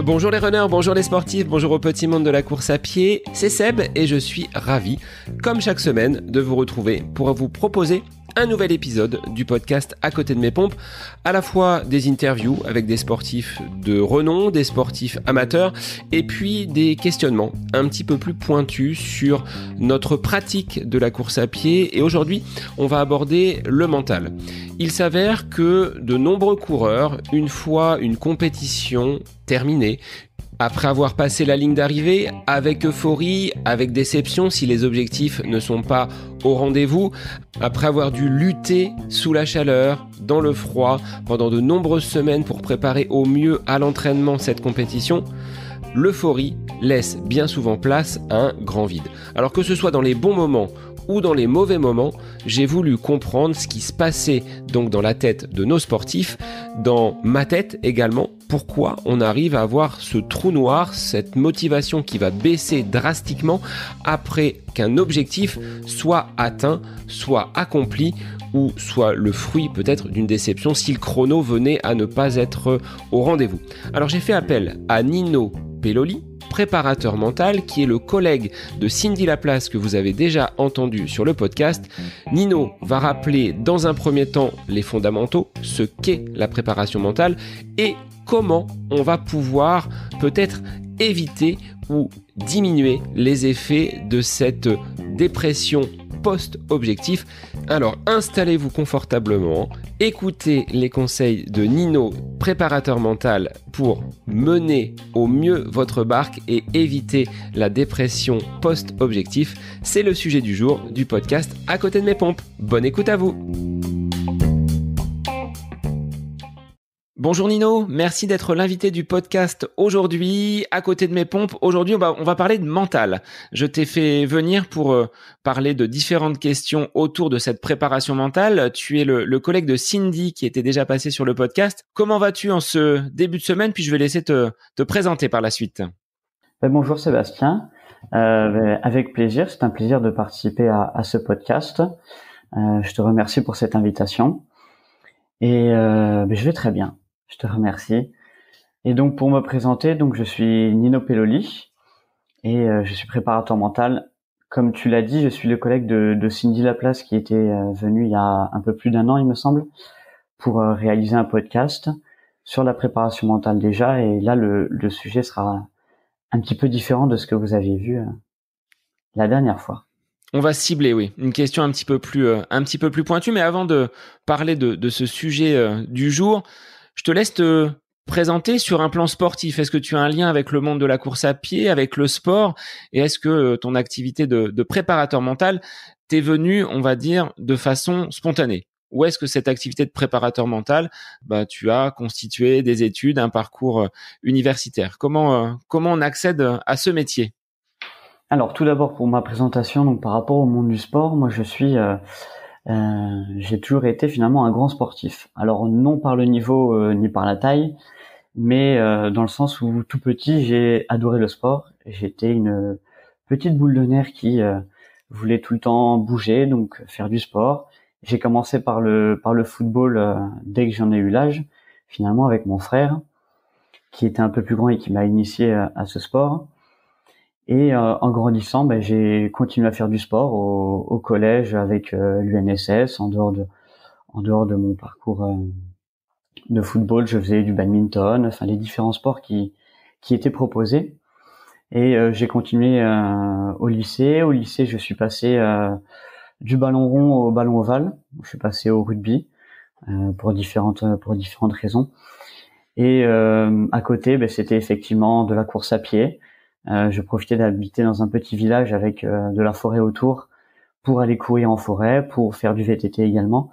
Bonjour les runners, bonjour les sportifs, bonjour au petit monde de la course à pied, c'est Seb et je suis ravi, comme chaque semaine, de vous retrouver pour vous proposer un nouvel épisode du podcast À côté de mes pompes, à la fois des interviews avec des sportifs de renom, des sportifs amateurs, et puis des questionnements un petit peu plus pointus sur notre pratique de la course à pied. Et aujourd'hui, on va aborder le mental. Il s'avère que de nombreux coureurs, une fois une compétition terminée, après avoir passé la ligne d'arrivée, avec euphorie, avec déception si les objectifs ne sont pas au rendez-vous, après avoir dû lutter sous la chaleur, dans le froid, pendant de nombreuses semaines pour préparer au mieux à l'entraînement cette compétition, l'euphorie laisse bien souvent place à un grand vide. Alors que ce soit dans les bons moments ou dans les mauvais moments, j'ai voulu comprendre ce qui se passait donc dans la tête de nos sportifs, dans ma tête également, pourquoi on arrive à avoir ce trou noir, cette motivation qui va baisser drastiquement après qu'un objectif soit atteint, soit accompli ou soit le fruit peut-être d'une déception si le chrono venait à ne pas être au rendez-vous. Alors j'ai fait appel à Nino Pelloli, préparateur mental, qui est le collègue de Cindy Laplace que vous avez déjà entendu sur le podcast. Nino va rappeler dans un premier temps les fondamentaux, ce qu'est la préparation mentale et comment on va pouvoir peut-être éviter ou diminuer les effets de cette dépression post-objectif. Alors installez-vous confortablement, écoutez les conseils de Nino, préparateur mental, pour mener au mieux votre barque et éviter la dépression post-objectif. C'est le sujet du jour du podcast À côté de mes pompes. Bonne écoute à vous. Bonjour Nino, merci d'être l'invité du podcast aujourd'hui, À côté de mes pompes. Aujourd'hui, on va parler de mental. Je t'ai fait venir pour parler de différentes questions autour de cette préparation mentale. Tu es le collègue de Cindy qui était déjà passé sur le podcast. Comment vas-tu en ce début de semaine? Puis je vais laisser te présenter par la suite. Bonjour Sébastien, avec plaisir. C'est un plaisir de participer à ce podcast. Je te remercie pour cette invitation. Et je vais très bien. Je te remercie. Et donc pour me présenter, donc je suis Nino Pelloli et je suis préparateur mental. Comme tu l'as dit, je suis le collègue de Cindy Laplace qui était venue il y a un peu plus d'un an, il me semble, pour réaliser un podcast sur la préparation mentale déjà. Et là, le sujet sera un petit peu différent de ce que vous aviez vu la dernière fois. On va cibler, oui, une question un petit peu plus pointue. Mais avant de parler de ce sujet du jour, je te laisse te présenter sur un plan sportif. Est-ce que tu as un lien avec le monde de la course à pied, avec le sport? Et est-ce que ton activité de préparateur mental t'est venue, on va dire, de façon spontanée? Ou est-ce que cette activité de préparateur mental, tu as constitué des études, un parcours universitaire? Comment on accède à ce métier? Alors tout d'abord pour ma présentation, donc par rapport au monde du sport, moi j'ai toujours été finalement un grand sportif. Alors non par le niveau ni par la taille, mais dans le sens où tout petit j'ai adoré le sport. J'étais une petite boule de nerfs qui voulait tout le temps bouger, donc faire du sport. J'ai commencé par le football dès que j'en ai eu l'âge, finalement avec mon frère qui était un peu plus grand et qui m'a initié à ce sport. Et en grandissant, j'ai continué à faire du sport au collège avec l'UNSS. En dehors de mon parcours de football, je faisais du badminton, enfin les différents sports qui étaient proposés. Et j'ai continué au lycée. Au lycée, je suis passé du ballon rond au ballon ovale. Je suis passé au rugby pour différentes raisons. Et à côté, c'était effectivement de la course à pied. Je profitais d'habiter dans un petit village avec de la forêt autour pour aller courir en forêt, pour faire du VTT également.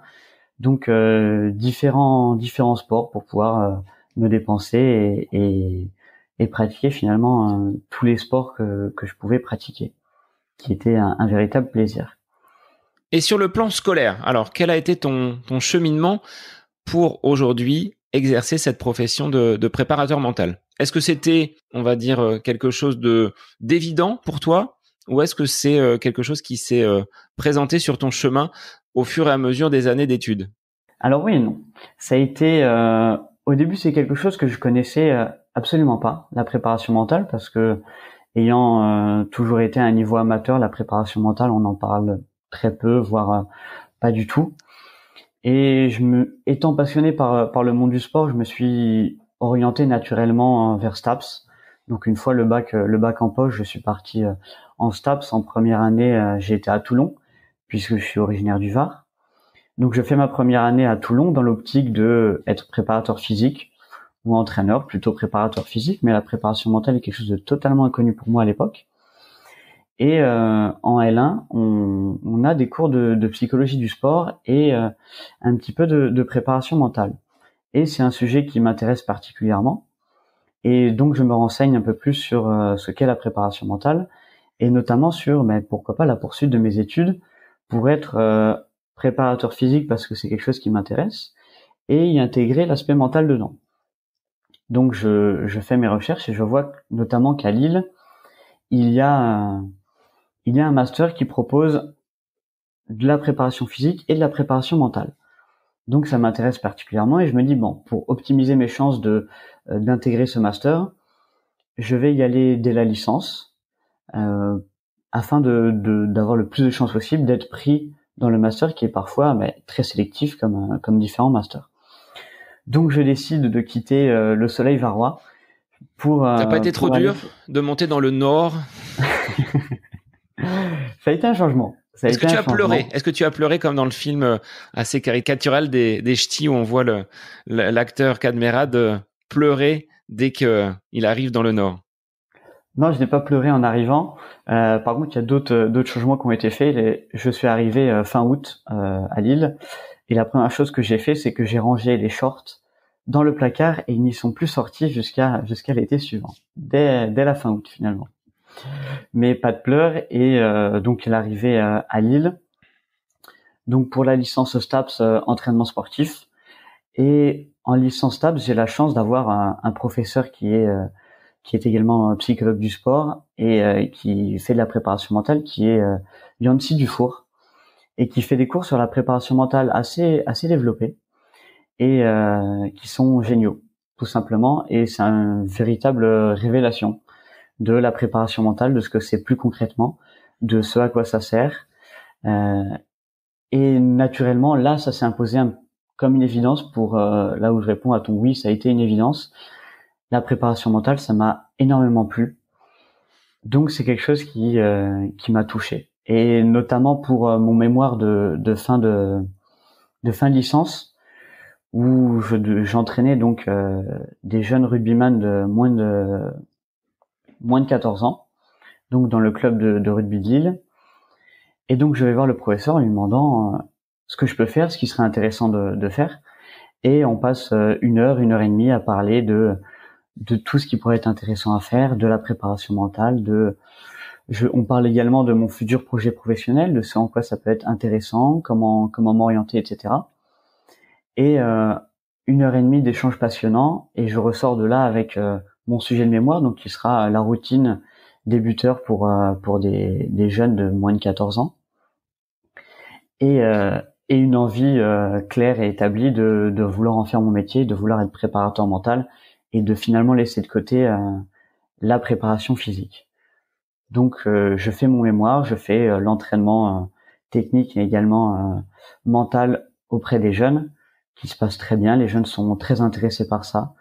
Donc différents sports pour pouvoir me dépenser et pratiquer finalement tous les sports que je pouvais pratiquer, qui était un véritable plaisir. Et sur le plan scolaire, alors quel a été ton cheminement pour aujourd'hui exercer cette profession de préparateur mental? Est-ce que c'était, on va dire, quelque chose d'évident pour toi, ou est-ce que c'est quelque chose qui s'est présenté sur ton chemin au fur et à mesure des années d'études? Alors oui et non. Ça a été au début, c'est quelque chose que je connaissais absolument pas, la préparation mentale, parce que ayant toujours été à un niveau amateur, la préparation mentale, on en parle très peu, voire pas du tout. Et étant passionné par le monde du sport, je me suis orienté naturellement vers STAPS. Donc une fois le bac en poche, je suis parti en STAPS. En première année, j'ai été à Toulon, puisque je suis originaire du Var. Donc je fais ma première année à Toulon dans l'optique de être préparateur physique ou entraîneur, plutôt préparateur physique, mais la préparation mentale est quelque chose de totalement inconnu pour moi à l'époque. Et en L1, on a des cours de psychologie du sport et un petit peu de préparation mentale. Et c'est un sujet qui m'intéresse particulièrement. Et donc je me renseigne un peu plus sur ce qu'est la préparation mentale et notamment sur, pourquoi pas, la poursuite de mes études pour être préparateur physique parce que c'est quelque chose qui m'intéresse et y intégrer l'aspect mental dedans. Donc je fais mes recherches et je vois notamment qu'à Lille, il y a un master qui propose de la préparation physique et de la préparation mentale. Donc ça m'intéresse particulièrement et je me dis pour optimiser mes chances d'intégrer ce master, je vais y aller dès la licence afin d'avoir le plus de chances possible d'être pris dans le master qui est parfois très sélectif comme différents masters. Donc je décide de quitter le soleil varois pour. Ça n'a pas été trop dur de monter dans le Nord? Ça a été un changement. Est-ce que tu as pleuré? Est-ce que tu as pleuré comme dans le film assez caricatural des Ch'tis où on voit l'acteur Cadmerade pleurer dès qu'il arrive dans le Nord? Non, je n'ai pas pleuré en arrivant. Par contre, il y a d'autres changements qui ont été faits. Je suis arrivé fin août à Lille et la première chose que j'ai fait, c'est que j'ai rangé les shorts dans le placard et ils n'y sont plus sortis jusqu'à l'été suivant, dès la fin août finalement. Mais pas de pleurs et donc il est arrivé à Lille. Donc pour la licence STAPS entraînement sportif et en licence STAPS, j'ai la chance d'avoir un professeur qui est également psychologue du sport et qui fait de la préparation mentale, qui est Yancy Dufour et qui fait des cours sur la préparation mentale assez développés et qui sont géniaux tout simplement et c'est une véritable révélation de la préparation mentale, de ce que c'est plus concrètement, de ce à quoi ça sert. Et naturellement, là, ça s'est imposé comme une évidence pour là où je réponds à ton oui, ça a été une évidence. La préparation mentale, ça m'a énormément plu. Donc, c'est quelque chose qui m'a touché. Et notamment pour mon mémoire de fin de licence, où j'entraînais donc des jeunes rugbyman de moins de 14 ans, donc dans le club de rugby de Lille. Et donc je vais voir le professeur en lui demandant ce que je peux faire, ce qui serait intéressant de faire. Et on passe une heure et demie à parler de tout ce qui pourrait être intéressant à faire, de la préparation mentale, on parle également de mon futur projet professionnel, de ce en quoi ça peut être intéressant, comment m'orienter, etc. Et une heure et demie d'échanges passionnants, et je ressors de là avec mon sujet de mémoire, donc qui sera la routine débuteur pour des jeunes de moins de 14 ans, et une envie claire et établie de vouloir en faire mon métier, de vouloir être préparateur mental, et de finalement laisser de côté la préparation physique. Donc je fais mon mémoire, je fais l'entraînement technique et également mental auprès des jeunes, qui se passe très bien. Les jeunes sont très intéressés par ça.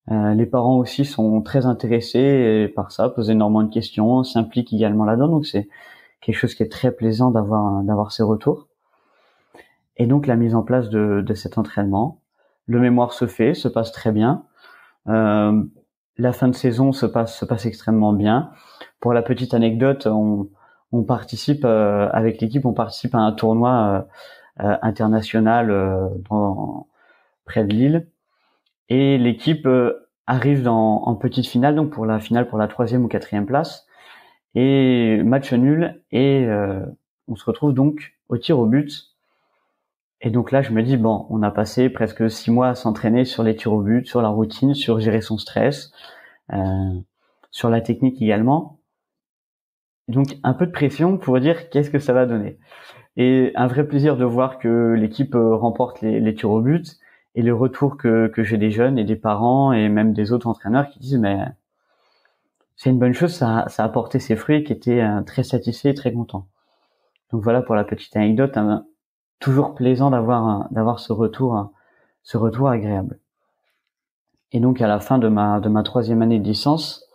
Les parents aussi sont très intéressés par ça, posent énormément de questions, s'impliquent également là-dedans. Donc c'est quelque chose qui est très plaisant d'avoir ces retours. Et donc la mise en place de cet entraînement, le mémoire se passe très bien. La fin de saison se passe extrêmement bien. Pour la petite anecdote, on participe avec l'équipe, on participe à un tournoi international près de Lille. Et l'équipe arrive en petite finale, donc pour la finale pour la 3e ou 4e place. Et match nul, et on se retrouve donc au tir au but. Et donc là, je me dis, on a passé presque 6 mois à s'entraîner sur les tirs au but, sur la routine, sur gérer son stress, sur la technique également. Donc un peu de pression pour dire qu'est-ce que ça va donner. Et un vrai plaisir de voir que l'équipe remporte les tirs au but et le retour que j'ai des jeunes et des parents et même des autres entraîneurs qui disent mais c'est une bonne chose, ça a porté ses fruits, qui étaient très satisfaits et très contents. Donc voilà pour la petite anecdote, toujours plaisant d'avoir ce retour agréable. Et donc à la fin de ma 3e année de licence,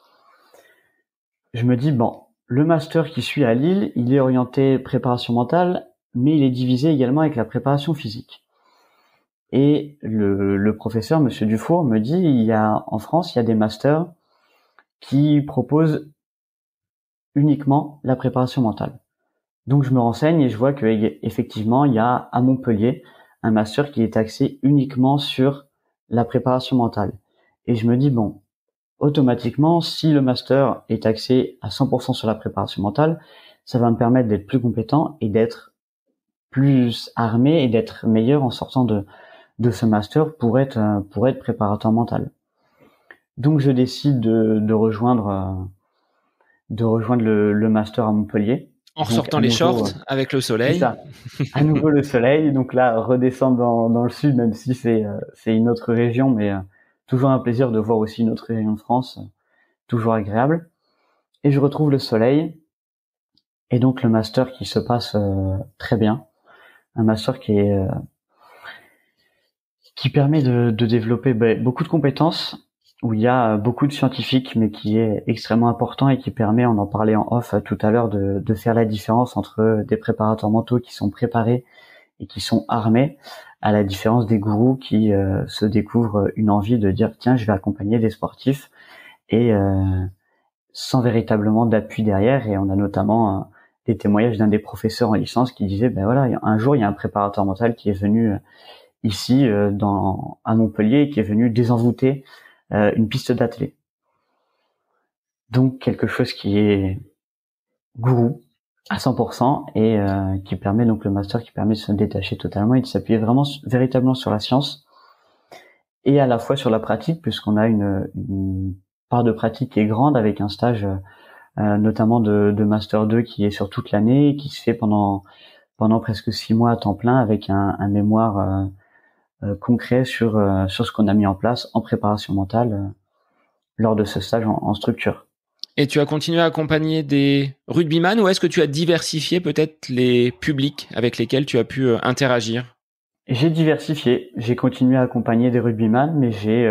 je me dis bon, le master qui suit à Lille, il est orienté préparation mentale, mais il est divisé également avec la préparation physique. Et le professeur, Monsieur Dufour, me dit en France, il y a des masters qui proposent uniquement la préparation mentale. Donc je me renseigne et je vois que effectivement, il y a à Montpellier un master qui est axé uniquement sur la préparation mentale. Et je me dis bon, automatiquement, si le master est axé à 100% sur la préparation mentale, ça va me permettre d'être plus compétent et d'être plus armé et d'être meilleur en sortant de ce master pour être préparateur mental. Donc je décide de rejoindre le master à Montpellier. En ressortant les shorts avec le soleil. C'est ça. À nouveau le soleil. Donc là, redescendre dans le sud, même si c'est une autre région, mais toujours un plaisir de voir aussi une autre région de France, toujours agréable. Et je retrouve le soleil. Et donc le master qui se passe très bien. Un master qui permet de développer beaucoup de compétences, où il y a beaucoup de scientifiques, mais qui est extrêmement important et qui permet, on en parlait en off tout à l'heure, de faire la différence entre des préparateurs mentaux qui sont préparés et qui sont armés, à la différence des gourous qui se découvrent une envie de dire tiens, je vais accompagner des sportifs et sans véritablement d'appui derrière. Et on a notamment des témoignages d'un des professeurs en licence qui disait ben voilà, un jour il y a un préparateur mental qui est venu ici à Montpellier et qui est venu désenvoûter une piste d'athlée. Donc quelque chose qui est gourou à 100% et qui permet donc le master qui permet de se détacher totalement et de s'appuyer vraiment véritablement sur la science et à la fois sur la pratique, puisqu'on a une part de pratique qui est grande avec un stage notamment de master 2 qui est sur toute l'année et qui se fait pendant presque 6 mois à temps plein avec un mémoire concret sur ce qu'on a mis en place en préparation mentale lors de ce stage en structure. Et tu as continué à accompagner des rugbyman ou est-ce que tu as diversifié peut-être les publics avec lesquels tu as pu interagir? J'ai diversifié. J'ai continué à accompagner des rugbyman, mais j'ai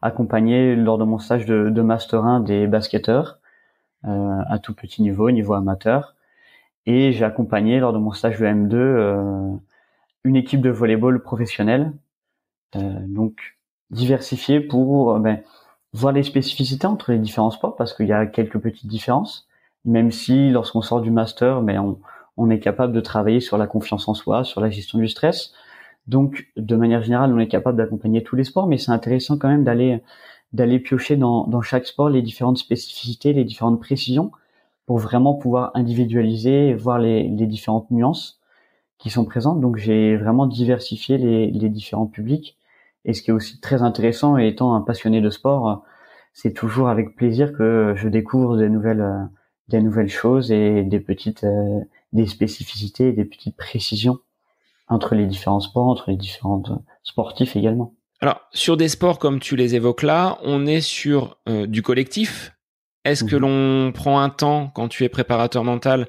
accompagné lors de mon stage de Master 1 des basketteurs à tout petit niveau amateur. Et j'ai accompagné lors de mon stage de M2 une équipe de volleyball professionnelle. Donc diversifié pour voir les spécificités entre les différents sports, parce qu'il y a quelques petites différences, même si lorsqu'on sort du master, on est capable de travailler sur la confiance en soi, sur la gestion du stress. Donc, de manière générale, on est capable d'accompagner tous les sports, mais c'est intéressant quand même d'aller piocher dans chaque sport les différentes spécificités, les différentes précisions, pour vraiment pouvoir individualiser et voir les différentes nuances qui sont présentes. Donc, j'ai vraiment diversifié les différents publics. Et ce qui est aussi très intéressant, et étant un passionné de sport, c'est toujours avec plaisir que je découvre des nouvelles choses et des spécificités et des petites précisions entre les différents sports, entre les différents sportifs également. Alors, sur des sports comme tu les évoques là, on est sur du collectif. Est-ce que l'on prend un temps, quand tu es préparateur mental,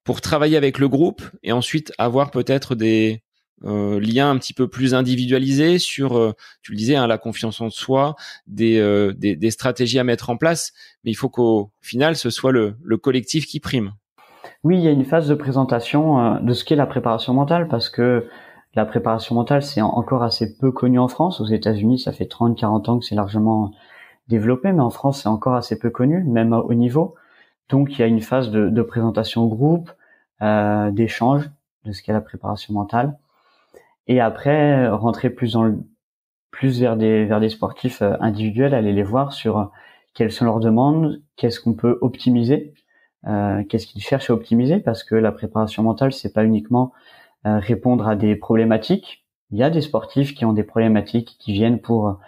pour travailler avec le groupe et ensuite avoir peut-être des liens un petit peu plus individualisés sur, tu le disais, la confiance en soi, des stratégies à mettre en place, mais il faut qu'au final, ce soit le collectif qui prime. Oui, il y a une phase de présentation de ce qu'est la préparation mentale, parce que la préparation mentale, c'est encore assez peu connu en France. Aux États-Unis, ça fait 30-40 ans que c'est largement développé, mais en France, c'est encore assez peu connu, même au niveau. Donc, il y a une phase de présentation au groupe, d'échange de ce qu'est la préparation mentale. Et après, rentrer plus vers des sportifs individuels, aller les voir sur quelles sont leurs demandes, qu'est-ce qu'on peut optimiser, qu'est-ce qu'ils cherchent à optimiser, parce que la préparation mentale, c'est pas uniquement répondre à des problématiques. Il y a des sportifs qui ont des problématiques, qui viennent pour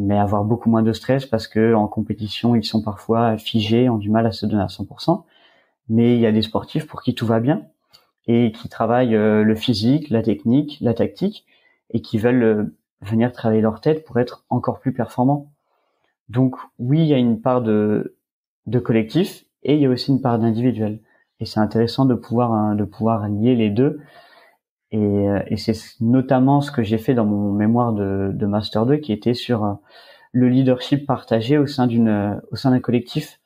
avoir beaucoup moins de stress, parce que en compétition, ils sont parfois figés, ont du mal à se donner à 100%. Mais il y a des sportifs pour qui tout va bien et qui travaillent le physique, la technique, la tactique, et qui veulent venir travailler leur tête pour être encore plus performants. Donc oui, il y a une part de collectif et il y a aussi une part d'individuel. Et c'est intéressant de pouvoir lier les deux. Et c'est notamment ce que j'ai fait dans mon mémoire de Master 2 qui était sur le leadership partagé au sein d'un collectif.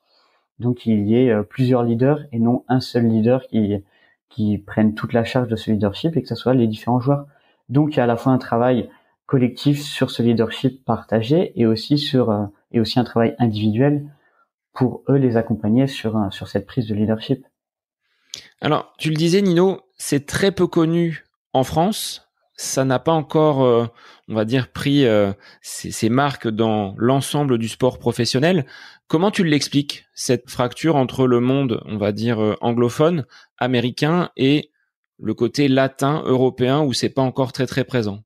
Donc il y ait plusieurs leaders et non un seul leader qui prenne toute la charge de ce leadership et que ce soit les différents joueurs. Donc il y a à la fois un travail collectif sur ce leadership partagé et aussi un travail individuel pour eux les accompagner sur cette prise de leadership. Alors, tu le disais, Nino, c'est très peu connu en France. Ça n'a pas encore, on va dire, pris ses marques dans l'ensemble du sport professionnel. Comment tu l'expliques, cette fracture entre le monde, on va dire, anglophone, américain et le côté latin, européen, où c'est pas encore très très présent?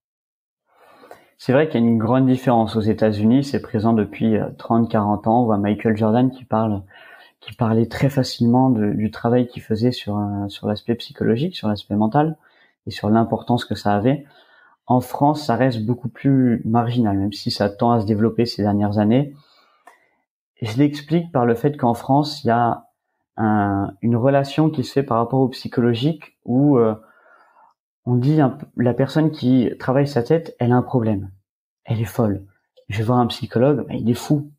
C'est vrai qu'il y a une grande différence. Aux États-Unis, c'est présent depuis 30-40 ans. On voit Michael Jordan qui parlait très facilement du travail qu'il faisait sur l'aspect psychologique, sur l'aspect mental et sur l'importance que ça avait. En France, ça reste beaucoup plus marginal, même si ça tend à se développer ces dernières années. Je l'explique par le fait qu'en France, il y a une relation qui se fait par rapport au psychologique où on dit la personne qui travaille sa tête, elle a un problème. Elle est folle. Je vais voir un psychologue, mais il est fou.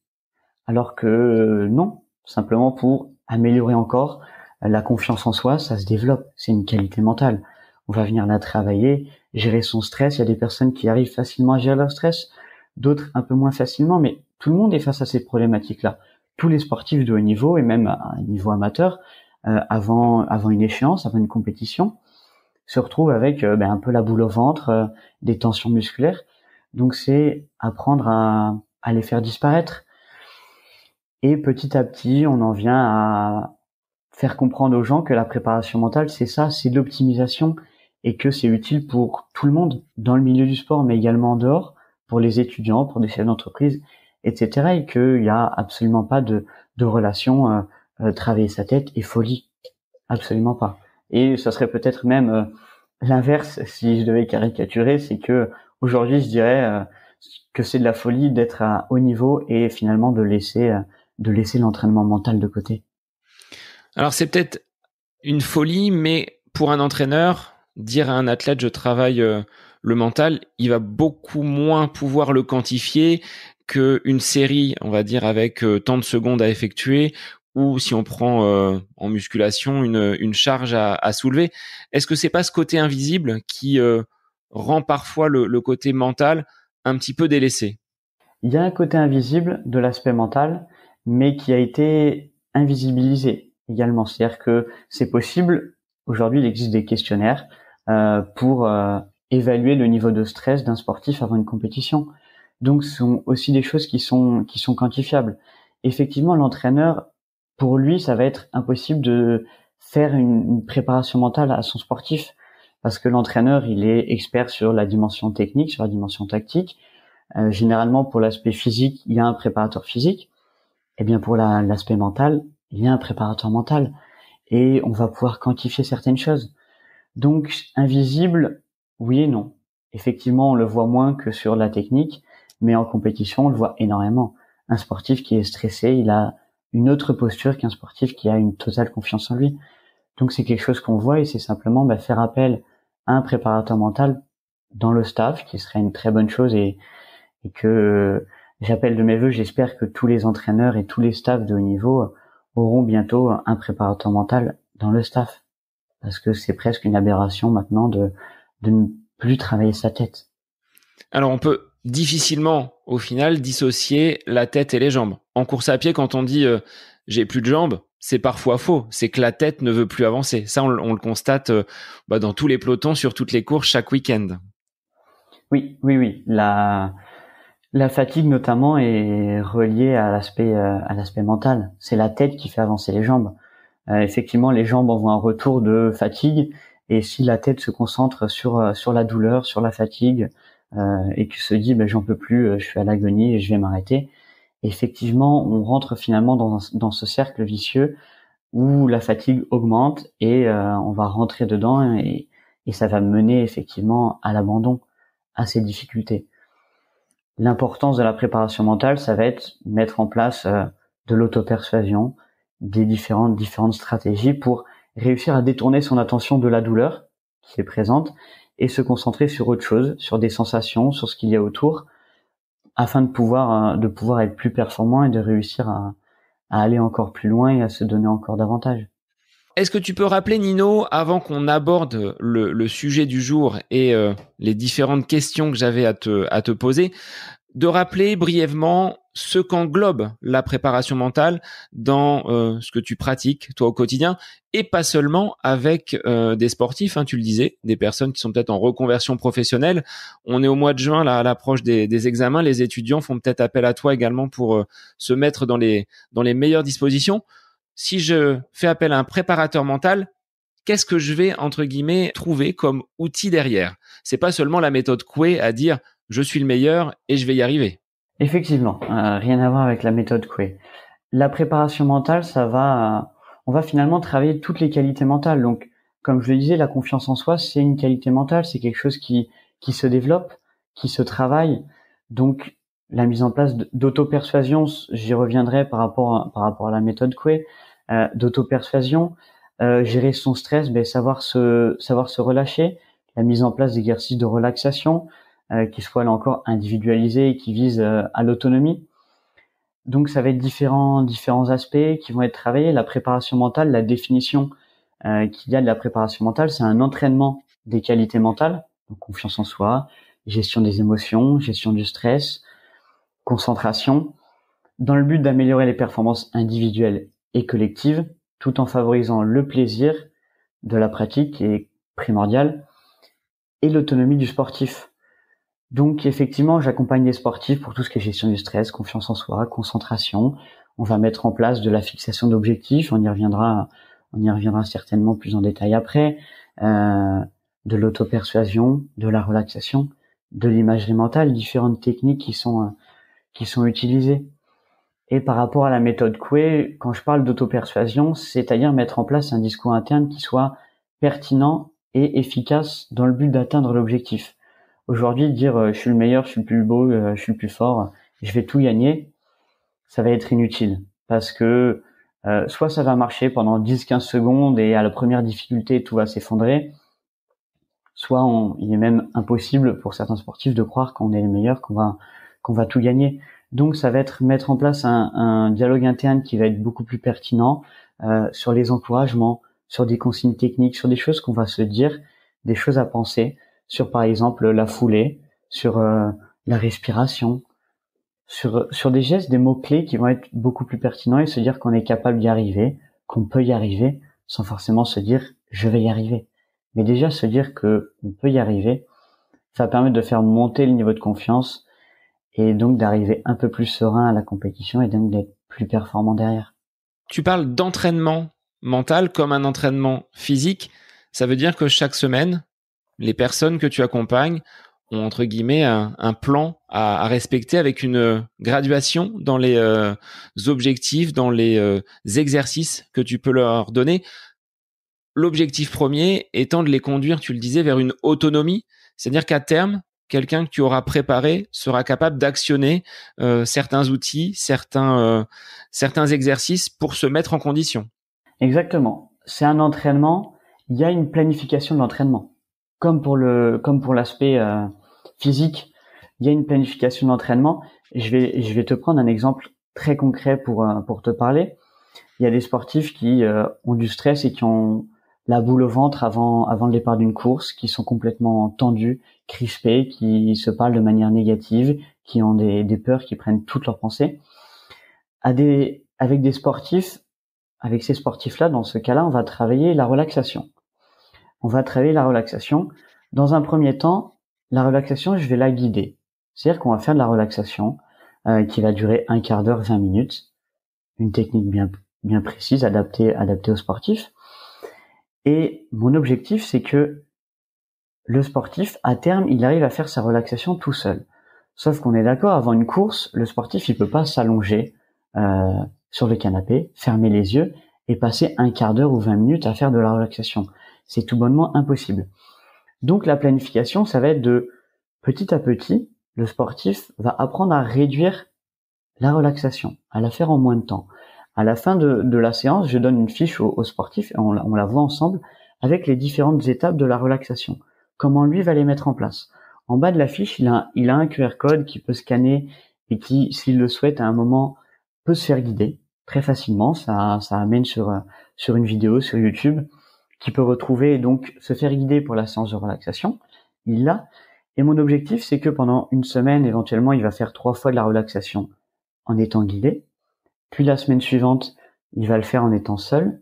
Alors que non, simplement pour améliorer encore la confiance en soi, ça se développe. C'est une qualité mentale. On va venir la travailler, gérer son stress. Il y a des personnes qui arrivent facilement à gérer leur stress, d'autres un peu moins facilement, mais tout le monde est face à ces problématiques-là. Tous les sportifs de haut niveau et même à un niveau amateur, avant une échéance, avant une compétition, se retrouvent avec un peu la boule au ventre, des tensions musculaires. Donc c'est apprendre à les faire disparaître. Et petit à petit, on en vient à faire comprendre aux gens que la préparation mentale, c'est ça, c'est de l'optimisation et que c'est utile pour tout le monde, dans le milieu du sport, mais également en dehors, pour les étudiants, pour des chefs d'entreprise, etc. Et qu'il n'y a absolument pas de relation travailler sa tête et folie. Absolument pas. Et ça serait peut-être même l'inverse, si je devais caricaturer, c'est que aujourd'hui, je dirais que c'est de la folie d'être à haut niveau et finalement de laisser l'entraînement mental de côté. Alors c'est peut-être une folie, mais pour un entraîneur, dire à un athlète je travaille le mental, il va beaucoup moins pouvoir le quantifier qu'une série, on va dire, avec tant de secondes à effectuer, ou si on prend en musculation une charge à soulever. Est-ce que c'est pas ce côté invisible qui rend parfois le côté mental un petit peu délaissé? Il y a un côté invisible de l'aspect mental, mais qui a été invisibilisé également. C'est-à-dire que c'est possible. Aujourd'hui, il existe des questionnaires pour évaluer le niveau de stress d'un sportif avant une compétition. Donc, ce sont aussi des choses qui sont quantifiables. Effectivement, l'entraîneur, pour lui, ça va être impossible de faire une préparation mentale à son sportif parce que l'entraîneur, il est expert sur la dimension technique, sur la dimension tactique. Généralement, pour l'aspect physique, il y a un préparateur physique. Et bien, pour l'aspect mental, il y a un préparateur mental. Et on va pouvoir quantifier certaines choses. Donc, invisible, oui et non. Effectivement, on le voit moins que sur la technique, mais en compétition, on le voit énormément. Un sportif qui est stressé, il a une autre posture qu'un sportif qui a une totale confiance en lui. Donc, c'est quelque chose qu'on voit et c'est simplement faire appel à un préparateur mental dans le staff, qui serait une très bonne chose et que j'appelle de mes vœux. J'espère que tous les entraîneurs et tous les staffs de haut niveau auront bientôt un préparateur mental dans le staff. Parce que c'est presque une aberration maintenant de ne plus travailler sa tête. Alors on peut difficilement au final dissocier la tête et les jambes. En course à pied, quand on dit j'ai plus de jambes, c'est parfois faux. C'est que la tête ne veut plus avancer. Ça, on le constate dans tous les pelotons, sur toutes les courses, chaque week-end. Oui. La fatigue notamment est reliée à l'aspect mental. C'est la tête qui fait avancer les jambes. Effectivement, les jambes envoient un retour de fatigue, et si la tête se concentre sur la douleur, sur la fatigue, et que se dit j'en peux plus, je suis à l'agonie et je vais m'arrêter, effectivement, on rentre finalement dans ce cercle vicieux où la fatigue augmente et on va rentrer dedans et ça va mener effectivement à l'abandon, à ces difficultés. L'importance de la préparation mentale, ça va être mettre en place de l'auto-persuasion, des différentes stratégies pour réussir à détourner son attention de la douleur qui est présente et se concentrer sur autre chose, sur des sensations, sur ce qu'il y a autour, afin de pouvoir être plus performant et de réussir à aller encore plus loin et à se donner encore davantage. Est-ce que tu peux rappeler, Nino, avant qu'on aborde le sujet du jour et les différentes questions que j'avais à te poser, de rappeler brièvement ce qu'englobe la préparation mentale dans ce que tu pratiques, toi, au quotidien, et pas seulement avec des sportifs, hein, tu le disais, des personnes qui sont peut-être en reconversion professionnelle. On est au mois de juin, là, à l'approche des examens. Les étudiants font peut-être appel à toi également pour se mettre dans les meilleures dispositions. Si je fais appel à un préparateur mental, qu'est-ce que je vais, entre guillemets, trouver comme outil derrière? C'est pas seulement la méthode Coué à dire je suis le meilleur et je vais y arriver. Effectivement, rien à voir avec la méthode Coué. La préparation mentale, on va finalement travailler toutes les qualités mentales. Donc, comme je le disais, la confiance en soi, c'est une qualité mentale, c'est quelque chose qui se développe, qui se travaille. Donc, la mise en place d'auto-persuasion, j'y reviendrai par rapport à la méthode Coué, d'auto-persuasion, gérer son stress, savoir se relâcher, la mise en place d'exercices de relaxation, qui soient là encore individualisés et qui visent à l'autonomie. Donc ça va être différents aspects qui vont être travaillés. La préparation mentale, la définition qu'il y a de la préparation mentale, c'est un entraînement des qualités mentales, donc confiance en soi, gestion des émotions, gestion du stress, concentration, dans le but d'améliorer les performances individuelles et collectives, tout en favorisant le plaisir de la pratique qui est primordial et l'autonomie du sportif. Donc effectivement, j'accompagne les sportifs pour tout ce qui est gestion du stress, confiance en soi, concentration. On va mettre en place de la fixation d'objectifs, on y reviendra certainement plus en détail après, de l'auto-persuasion, de la relaxation, de l'imagerie mentale, différentes techniques qui sont utilisées. Et par rapport à la méthode Coué, quand je parle d'auto-persuasion, c'est-à-dire mettre en place un discours interne qui soit pertinent et efficace dans le but d'atteindre l'objectif. Aujourd'hui, dire je suis le meilleur, je suis le plus beau, je suis le plus fort, je vais tout gagner, ça va être inutile. Parce que soit ça va marcher pendant 10-15 secondes et à la première difficulté, tout va s'effondrer, soit il est même impossible pour certains sportifs de croire qu'on est le meilleur, qu'on va tout gagner. Donc ça va être mettre en place un dialogue interne qui va être beaucoup plus pertinent sur les encouragements, sur des consignes techniques, sur des choses qu'on va se dire, des choses à penser, sur par exemple la foulée, sur la respiration, sur des gestes, des mots-clés qui vont être beaucoup plus pertinents et se dire qu'on est capable d'y arriver, qu'on peut y arriver, sans forcément se dire je vais y arriver. Mais déjà se dire que on peut y arriver, ça va permettre de faire monter le niveau de confiance et donc d'arriver un peu plus serein à la compétition et donc d'être plus performant derrière. Tu parles d'entraînement mental comme un entraînement physique. Ça veut dire que chaque semaine, les personnes que tu accompagnes ont, entre guillemets, un plan à respecter avec une graduation dans les objectifs, dans les exercices que tu peux leur donner. L'objectif premier étant de les conduire, tu le disais, vers une autonomie. C'est-à-dire qu'à terme, quelqu'un que tu auras préparé sera capable d'actionner certains outils, certains exercices pour se mettre en condition. Exactement. C'est un entraînement. Il y a une planification de l'entraînement. Comme pour l'aspect physique, il y a une planification d'entraînement. Je vais te prendre un exemple très concret pour te parler. Il y a des sportifs qui ont du stress et qui ont la boule au ventre avant le départ d'une course, qui sont complètement tendus, crispés, qui se parlent de manière négative, qui ont des peurs, qui prennent toutes leurs pensées. Avec ces sportifs-là, dans ce cas-là, on va travailler la relaxation. Dans un premier temps, la relaxation, je vais la guider. C'est-à-dire qu'on va faire de la relaxation qui va durer un quart d'heure, 20 minutes. Une technique bien précise, adaptée aux sportifs. Et mon objectif, c'est que le sportif, à terme, il arrive à faire sa relaxation tout seul. Sauf qu'on est d'accord, avant une course, le sportif, il peut pas s'allonger sur le canapé, fermer les yeux et passer un quart d'heure ou 20 minutes à faire de la relaxation. C'est tout bonnement impossible. Donc la planification, ça va être de petit à petit le sportif va apprendre à réduire la relaxation, à la faire en moins de temps. À la fin de la séance, je donne une fiche au sportif et on la voit ensemble avec les différentes étapes de la relaxation. Comment lui va les mettre en place. En bas de la fiche, il a un QR code qui peut scanner et qui, s'il le souhaite, à un moment, peut se faire guider très facilement. Ça amène sur une vidéo sur YouTube qui peut retrouver et donc se faire guider pour la séance de relaxation. Il l'a. Et mon objectif, c'est que pendant une semaine, éventuellement, il va faire 3 fois de la relaxation en étant guidé. Puis la semaine suivante, il va le faire en étant seul.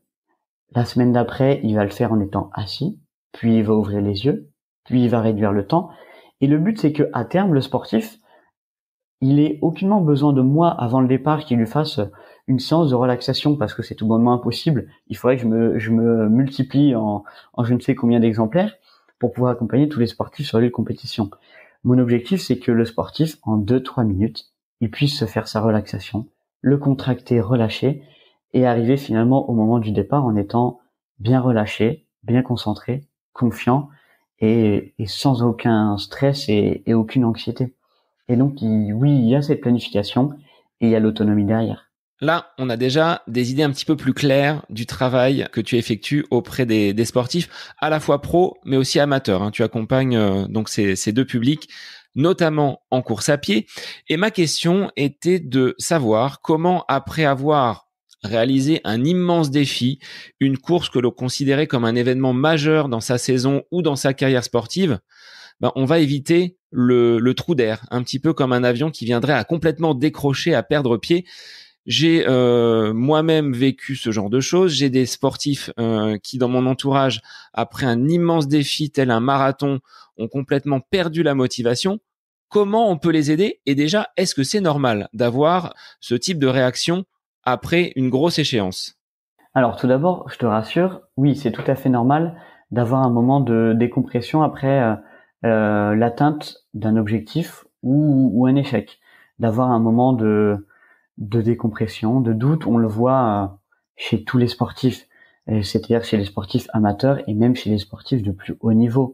La semaine d'après, il va le faire en étant assis. Puis il va ouvrir les yeux. Puis il va réduire le temps. Et le but, c'est que à terme, le sportif, il ait aucunement besoin de moi avant le départ qui lui fasse une séance de relaxation parce que c'est tout bonnement impossible. Il faudrait que je me multiplie en je ne sais combien d'exemplaires pour pouvoir accompagner tous les sportifs sur les compétitions. Mon objectif, c'est que le sportif, en 2-3 minutes, il puisse se faire sa relaxation, le contracter, relâcher, et arriver finalement au moment du départ en étant bien relâché, bien concentré, confiant, et sans aucun stress et aucune anxiété. Et donc, il y a cette planification, et il y a l'autonomie derrière. Là, on a déjà des idées un petit peu plus claires du travail que tu effectues auprès des sportifs, à la fois pro, mais aussi amateurs, hein. Tu accompagnes donc ces deux publics, notamment en course à pied. Et ma question était de savoir comment, après avoir réalisé un immense défi, une course que l'on considérait comme un événement majeur dans sa saison ou dans sa carrière sportive, on va éviter le trou d'air, un petit peu comme un avion qui viendrait à complètement décrocher, à perdre pied. J'ai moi-même vécu ce genre de choses. J'ai des sportifs qui, dans mon entourage, après un immense défi tel un marathon, ont complètement perdu la motivation. Comment on peut les aider? Et déjà, est-ce que c'est normal d'avoir ce type de réaction après une grosse échéance? Alors tout d'abord, je te rassure, oui, c'est tout à fait normal d'avoir un moment de décompression après l'atteinte d'un objectif ou un échec. D'avoir un moment de décompression, de doute, on le voit chez tous les sportifs, c'est-à-dire chez les sportifs amateurs et même chez les sportifs de plus haut niveau.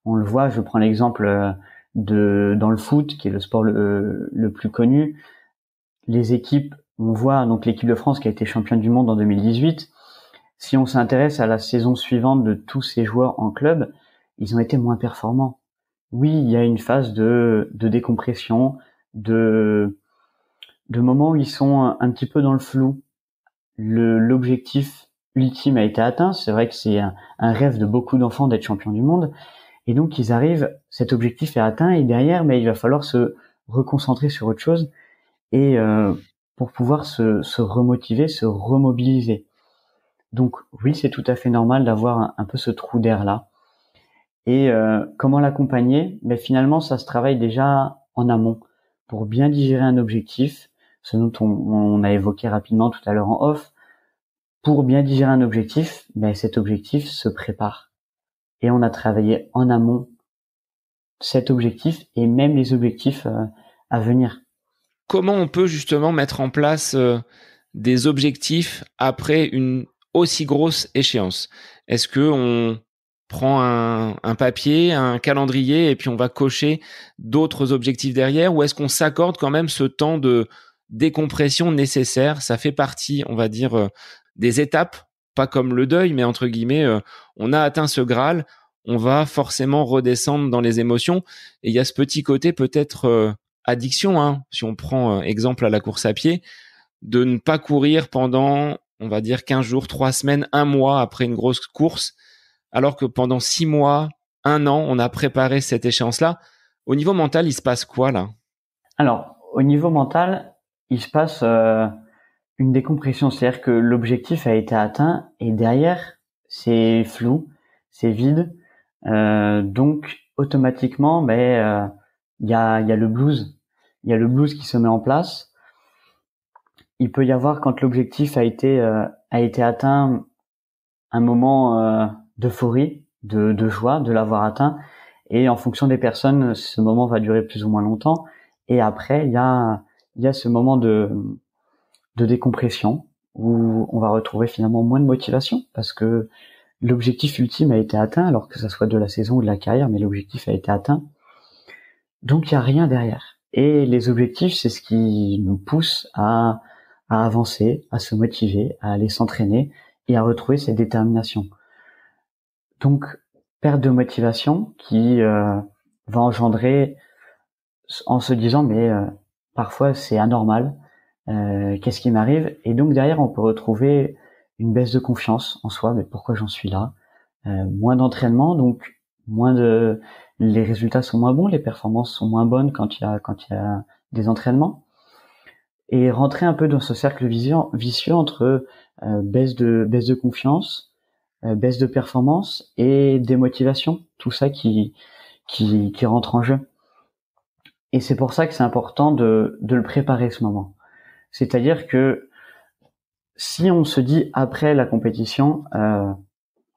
On le voit, je prends l'exemple dans le foot, qui est le sport le plus connu. Les équipes, on voit donc l'équipe de France qui a été championne du monde en 2018. Si on s'intéresse à la saison suivante de tous ces joueurs en club, ils ont été moins performants. Oui, il y a une phase de décompression, de moments où ils sont un petit peu dans le flou. L'objectif ultime a été atteint. C'est vrai que c'est un rêve de beaucoup d'enfants d'être champion du monde. Et donc, ils arrivent, cet objectif est atteint et derrière, mais il va falloir se reconcentrer sur autre chose et pour pouvoir se remotiver, se remobiliser. Donc, oui, c'est tout à fait normal d'avoir un peu ce trou d'air-là. Et comment l'accompagner? Mais finalement, ça se travaille déjà en amont pour bien digérer un objectif, ce dont on a évoqué rapidement tout à l'heure en off. Pour bien digérer un objectif, cet objectif se prépare. Et on a travaillé en amont cet objectif et même les objectifs à venir. Comment on peut justement mettre en place des objectifs après une aussi grosse échéance? Est-ce que on prend un papier, un calendrier et puis on va cocher d'autres objectifs derrière, ou est-ce qu'on s'accorde quand même ce temps de décompression nécessaire? Ça fait partie, on va dire, des étapes, pas comme le deuil, mais entre guillemets, on a atteint ce Graal, on va forcément redescendre dans les émotions. Et il y a ce petit côté peut-être addiction, hein, si on prend exemple à la course à pied, de ne pas courir pendant, on va dire, 15 jours, 3 semaines, 1 mois après une grosse course, alors que pendant 6 mois, 1 an, on a préparé cette échéance-là. Au niveau mental, il se passe quoi là? Alors, au niveau mental, il se passe une décompression, c'est-à-dire que l'objectif a été atteint et derrière, c'est flou, c'est vide, donc automatiquement, il y a le blues. Il y a le blues qui se met en place. Il peut y avoir, quand l'objectif a été atteint, un moment d'euphorie, de joie de l'avoir atteint. Et en fonction des personnes, ce moment va durer plus ou moins longtemps. Et après, il y a ce moment de décompression où on va retrouver finalement moins de motivation parce que l'objectif ultime a été atteint, alors que ça soit de la saison ou de la carrière, mais l'objectif a été atteint. Donc il y a rien derrière. Et les objectifs, c'est ce qui nous pousse à avancer, à se motiver, à aller s'entraîner et à retrouver cette détermination. Donc perte de motivation qui va engendrer en se disant mais parfois c'est anormal, qu'est-ce qui m'arrive? Et donc derrière on peut retrouver une baisse de confiance en soi, mais pourquoi j'en suis là? Moins d'entraînement, donc les résultats sont moins bons, les performances sont moins bonnes quand il y a des entraînements, et rentrer un peu dans ce cercle vicieux entre baisse de confiance, baisse de performance et démotivation, tout ça qui rentre en jeu. Et c'est pour ça que c'est important de le préparer, ce moment. C'est-à-dire que si on se dit après la compétition,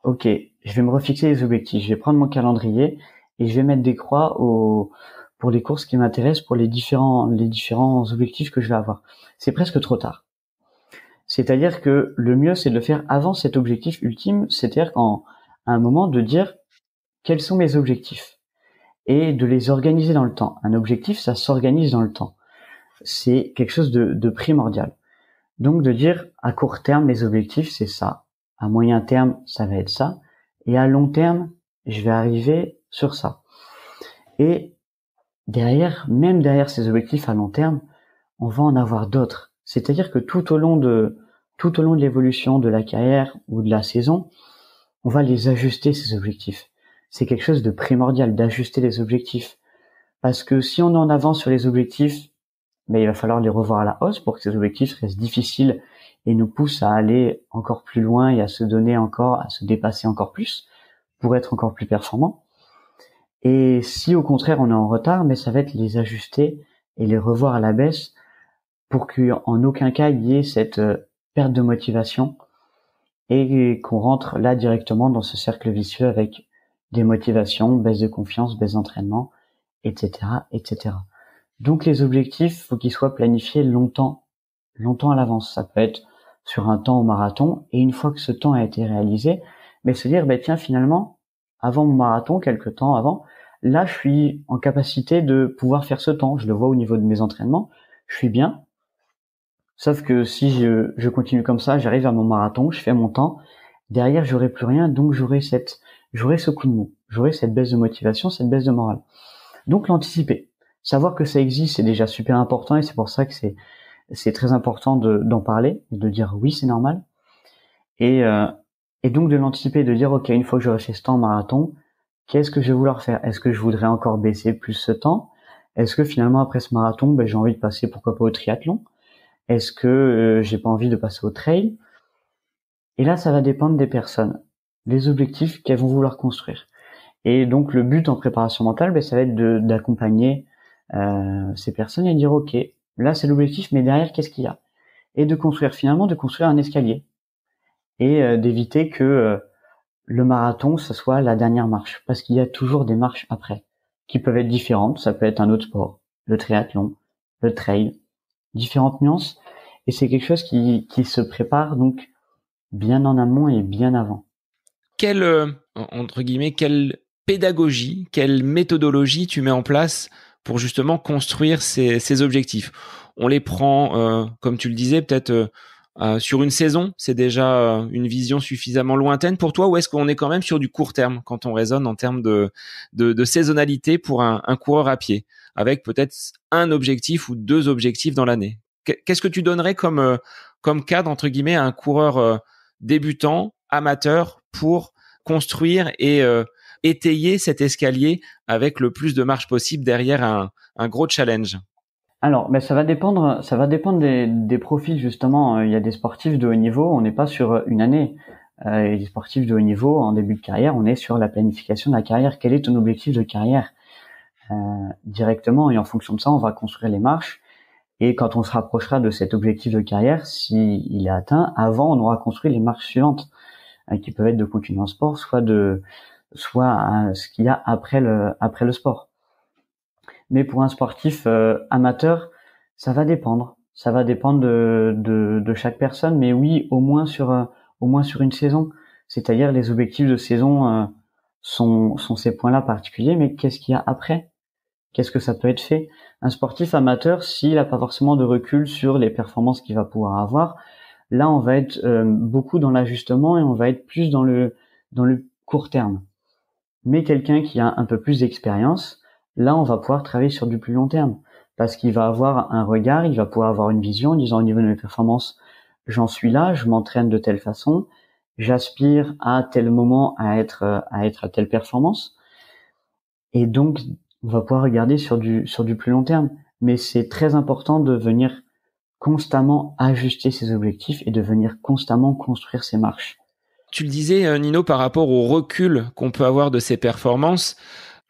ok, je vais me refixer les objectifs, je vais prendre mon calendrier et je vais mettre des croix pour les courses qui m'intéressent, pour les différents objectifs que je vais avoir. C'est presque trop tard. C'est-à-dire que le mieux, c'est de le faire avant cet objectif ultime, c'est-à-dire à un moment de dire quels sont mes objectifs et de les organiser dans le temps. Un objectif, ça s'organise dans le temps. C'est quelque chose de primordial. Donc de dire à court terme, mes objectifs, c'est ça. À moyen terme, ça va être ça. Et à long terme, je vais arriver sur ça. Et même derrière ces objectifs à long terme, on va en avoir d'autres. C'est-à-dire que tout au long de l'évolution de la carrière ou de la saison, on va les ajuster, ces objectifs. C'est quelque chose de primordial d'ajuster les objectifs. Parce que si on est en avance sur les objectifs, mais il va falloir les revoir à la hausse pour que ces objectifs restent difficiles et nous poussent à aller encore plus loin et à se donner encore, à se dépasser encore plus pour être encore plus performant. Et si au contraire on est en retard, mais ça va être les ajuster et les revoir à la baisse pour qu'en aucun cas il y ait cette perte de motivation et qu'on rentre là directement dans ce cercle vicieux avec démotivation, baisse de confiance, baisse d'entraînement, etc., etc. Donc les objectifs, faut qu'ils soient planifiés longtemps à l'avance. Ça peut être sur un temps au marathon, et une fois que ce temps a été réalisé, mais se dire, tiens, finalement, avant mon marathon, quelques temps avant, là, je suis en capacité de pouvoir faire ce temps. Je le vois au niveau de mes entraînements, je suis bien. Sauf que si je continue comme ça, j'arrive à mon marathon, je fais mon temps, derrière, j'aurai plus rien, donc j'aurai ce coup de mou, j'aurai cette baisse de motivation, cette baisse de morale. Donc l'anticiper. Savoir que ça existe, c'est déjà super important, et c'est pour ça que c'est très important d'en parler et de dire oui, c'est normal. Et donc de l'anticiper, de dire ok, une fois que j'aurai fait ce temps marathon, qu'est-ce que je vais vouloir faire? Est-ce que je voudrais encore baisser plus ce temps? Est-ce que finalement après ce marathon, j'ai envie de passer pourquoi pas au triathlon? Est-ce que j'ai pas envie de passer au trail? Et là, ça va dépendre des personnes, les objectifs qu'elles vont vouloir construire. Et donc le but en préparation mentale, ça va être d'accompagner ces personnes et dire ok, là c'est l'objectif, mais derrière qu'est-ce qu'il y a? Et de construire un escalier et d'éviter que le marathon ce soit la dernière marche, parce qu'il y a toujours des marches après qui peuvent être différentes. Ça peut être un autre sport, le triathlon, le trail, différentes nuances, et c'est quelque chose qui se prépare donc bien en amont et bien avant. Entre guillemets, quelle pédagogie, quelle méthodologie tu mets en place pour justement construire ces objectifs? On les prend, comme tu le disais, peut-être sur une saison, c'est déjà une vision suffisamment lointaine pour toi, ou est-ce qu'on est quand même sur du court terme quand on raisonne en termes de saisonnalité pour un coureur à pied, avec peut-être un objectif ou deux objectifs dans l'année? Qu'est-ce que tu donnerais comme cadre, entre guillemets, à un coureur débutant, amateur, pour construire et étayer cet escalier avec le plus de marche possible derrière un gros challenge? Alors, ça va dépendre des profils, justement. Il y a des sportifs de haut niveau, on n'est pas sur une année. Et des sportifs de haut niveau, en début de carrière, on est sur la planification de la carrière. Quel est ton objectif de carrière directement? Et en fonction de ça, on va construire les marches. Et quand on se rapprochera de cet objectif de carrière, s'il est atteint, avant, on aura construit les marches suivantes, qui peuvent être de continue en sport, soit ce qu'il y a après le sport. Mais pour un sportif amateur, ça va dépendre. Ça va dépendre de chaque personne, mais oui, au moins sur une saison. C'est-à-dire les objectifs de saison sont ces points-là particuliers, mais qu'est-ce qu'il y a après? qu'est-ce que ça peut être fait? Un sportif amateur, s'il n'a pas forcément de recul sur les performances qu'il va pouvoir avoir, là on va être beaucoup dans l'ajustement et on va être plus dans le court terme. Mais quelqu'un qui a un peu plus d'expérience, là on va pouvoir travailler sur du plus long terme, parce qu'il va avoir un regard, il va pouvoir avoir une vision en disant au niveau de mes performances, j'en suis là, je m'entraîne de telle façon, j'aspire à tel moment à être à telle performance, et donc on va pouvoir regarder sur du plus long terme. Mais c'est très important de venir constamment ajuster ses objectifs et de venir constamment construire ses marches. Tu le disais, Nino, par rapport au recul qu'on peut avoir de ses performances,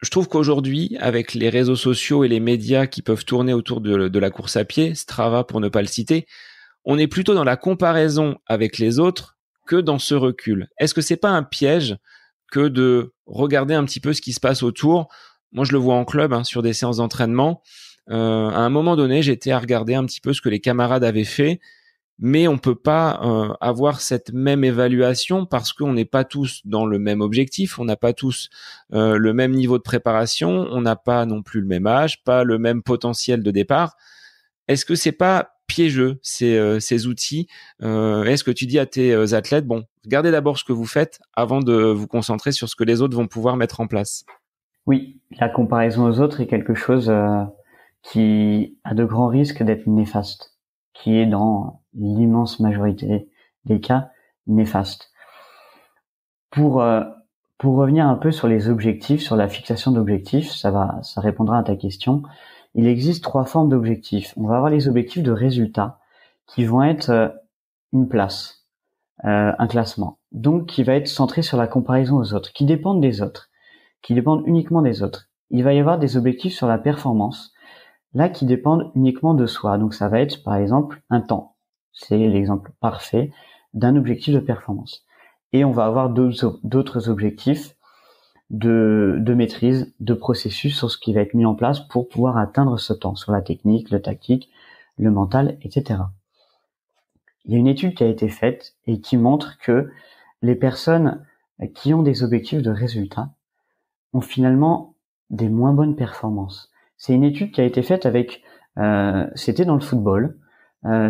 je trouve qu'aujourd'hui, avec les réseaux sociaux et les médias qui peuvent tourner autour de la course à pied, Strava pour ne pas le citer, on est plutôt dans la comparaison avec les autres que dans ce recul. Est-ce que c'est pas un piège que de regarder un petit peu ce qui se passe autour? Moi, je le vois en club, sur des séances d'entraînement. À un moment donné, j'étais à regarder un petit peu ce que les camarades avaient fait, mais on peut pas avoir cette même évaluation parce qu'on n'est pas tous dans le même objectif, on n'a pas tous le même niveau de préparation, on n'a pas non plus le même âge, pas le même potentiel de départ. Est-ce que c'est pas piégeux ces outils? Est-ce que tu dis à tes athlètes, bon, regardez d'abord ce que vous faites avant de vous concentrer sur ce que les autres vont pouvoir mettre en place? Oui, la comparaison aux autres est quelque chose qui a de grands risques d'être néfaste, qui est dans l'immense majorité des cas néfaste. Pour revenir un peu sur les objectifs, sur la fixation d'objectifs, ça répondra à ta question. Il existe 3 formes d'objectifs. On va avoir les objectifs de résultats qui vont être une place, un classement. Donc qui va être centré sur la comparaison aux autres, qui dépendent des autres, qui dépendent uniquement des autres. Il va y avoir des objectifs sur la performance, là qui dépendent uniquement de soi. Donc ça va être par exemple un temps. C'est l'exemple parfait d'un objectif de performance. Et on va avoir d'autres objectifs de maîtrise, de processus sur ce qui va être mis en place pour pouvoir atteindre ce temps, sur la technique, le tactique, le mental, etc. Il y a une étude qui a été faite et qui montre que les personnes qui ont des objectifs de résultats ont finalement des moins bonnes performances. C'est une étude qui a été faite avec, c'était dans le football,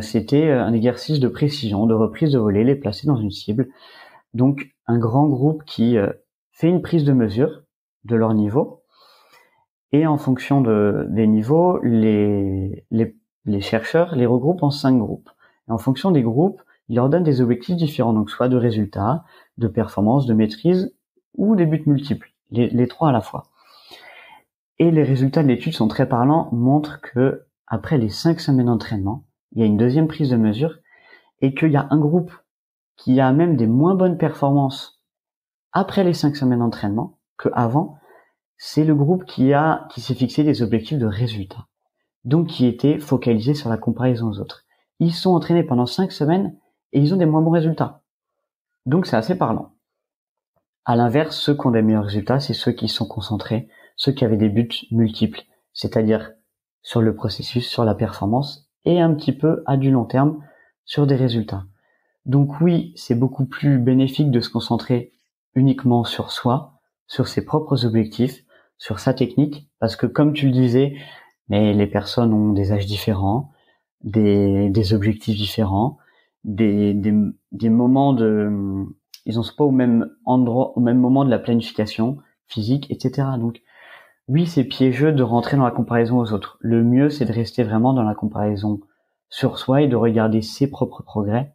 c'était un exercice de précision, de reprise de volée, les placer dans une cible. Donc un grand groupe qui fait une prise de mesure de leur niveau, et en fonction des niveaux, les chercheurs les regroupent en 5 groupes. Et en fonction des groupes, ils leur donnent des objectifs différents, donc soit de résultats, de performance, de maîtrise, ou des buts multiples, les 3 à la fois. Et les résultats de l'étude sont très parlants, montrent que après les 5 semaines d'entraînement, il y a une deuxième prise de mesure, et qu'il y a un groupe qui a même des moins bonnes performances après les 5 semaines d'entraînement qu'avant. C'est le groupe qui s'est fixé des objectifs de résultats, donc qui était focalisé sur la comparaison aux autres. Ils sont entraînés pendant 5 semaines et ils ont des moins bons résultats. Donc c'est assez parlant. À l'inverse, ceux qui ont des meilleurs résultats, c'est ceux qui sont concentrés, ceux qui avaient des buts multiples, c'est-à-dire sur le processus, sur la performance et un petit peu à du long terme sur des résultats. Donc oui, c'est beaucoup plus bénéfique de se concentrer uniquement sur soi, sur ses propres objectifs, sur sa technique, parce que comme tu le disais, mais les personnes ont des âges différents, des objectifs différents, des moments ils sont pas au même endroit, au même moment de la planification physique, etc. Donc oui, c'est piégeux de rentrer dans la comparaison aux autres. Le mieux, c'est de rester vraiment dans la comparaison sur soi et de regarder ses propres progrès,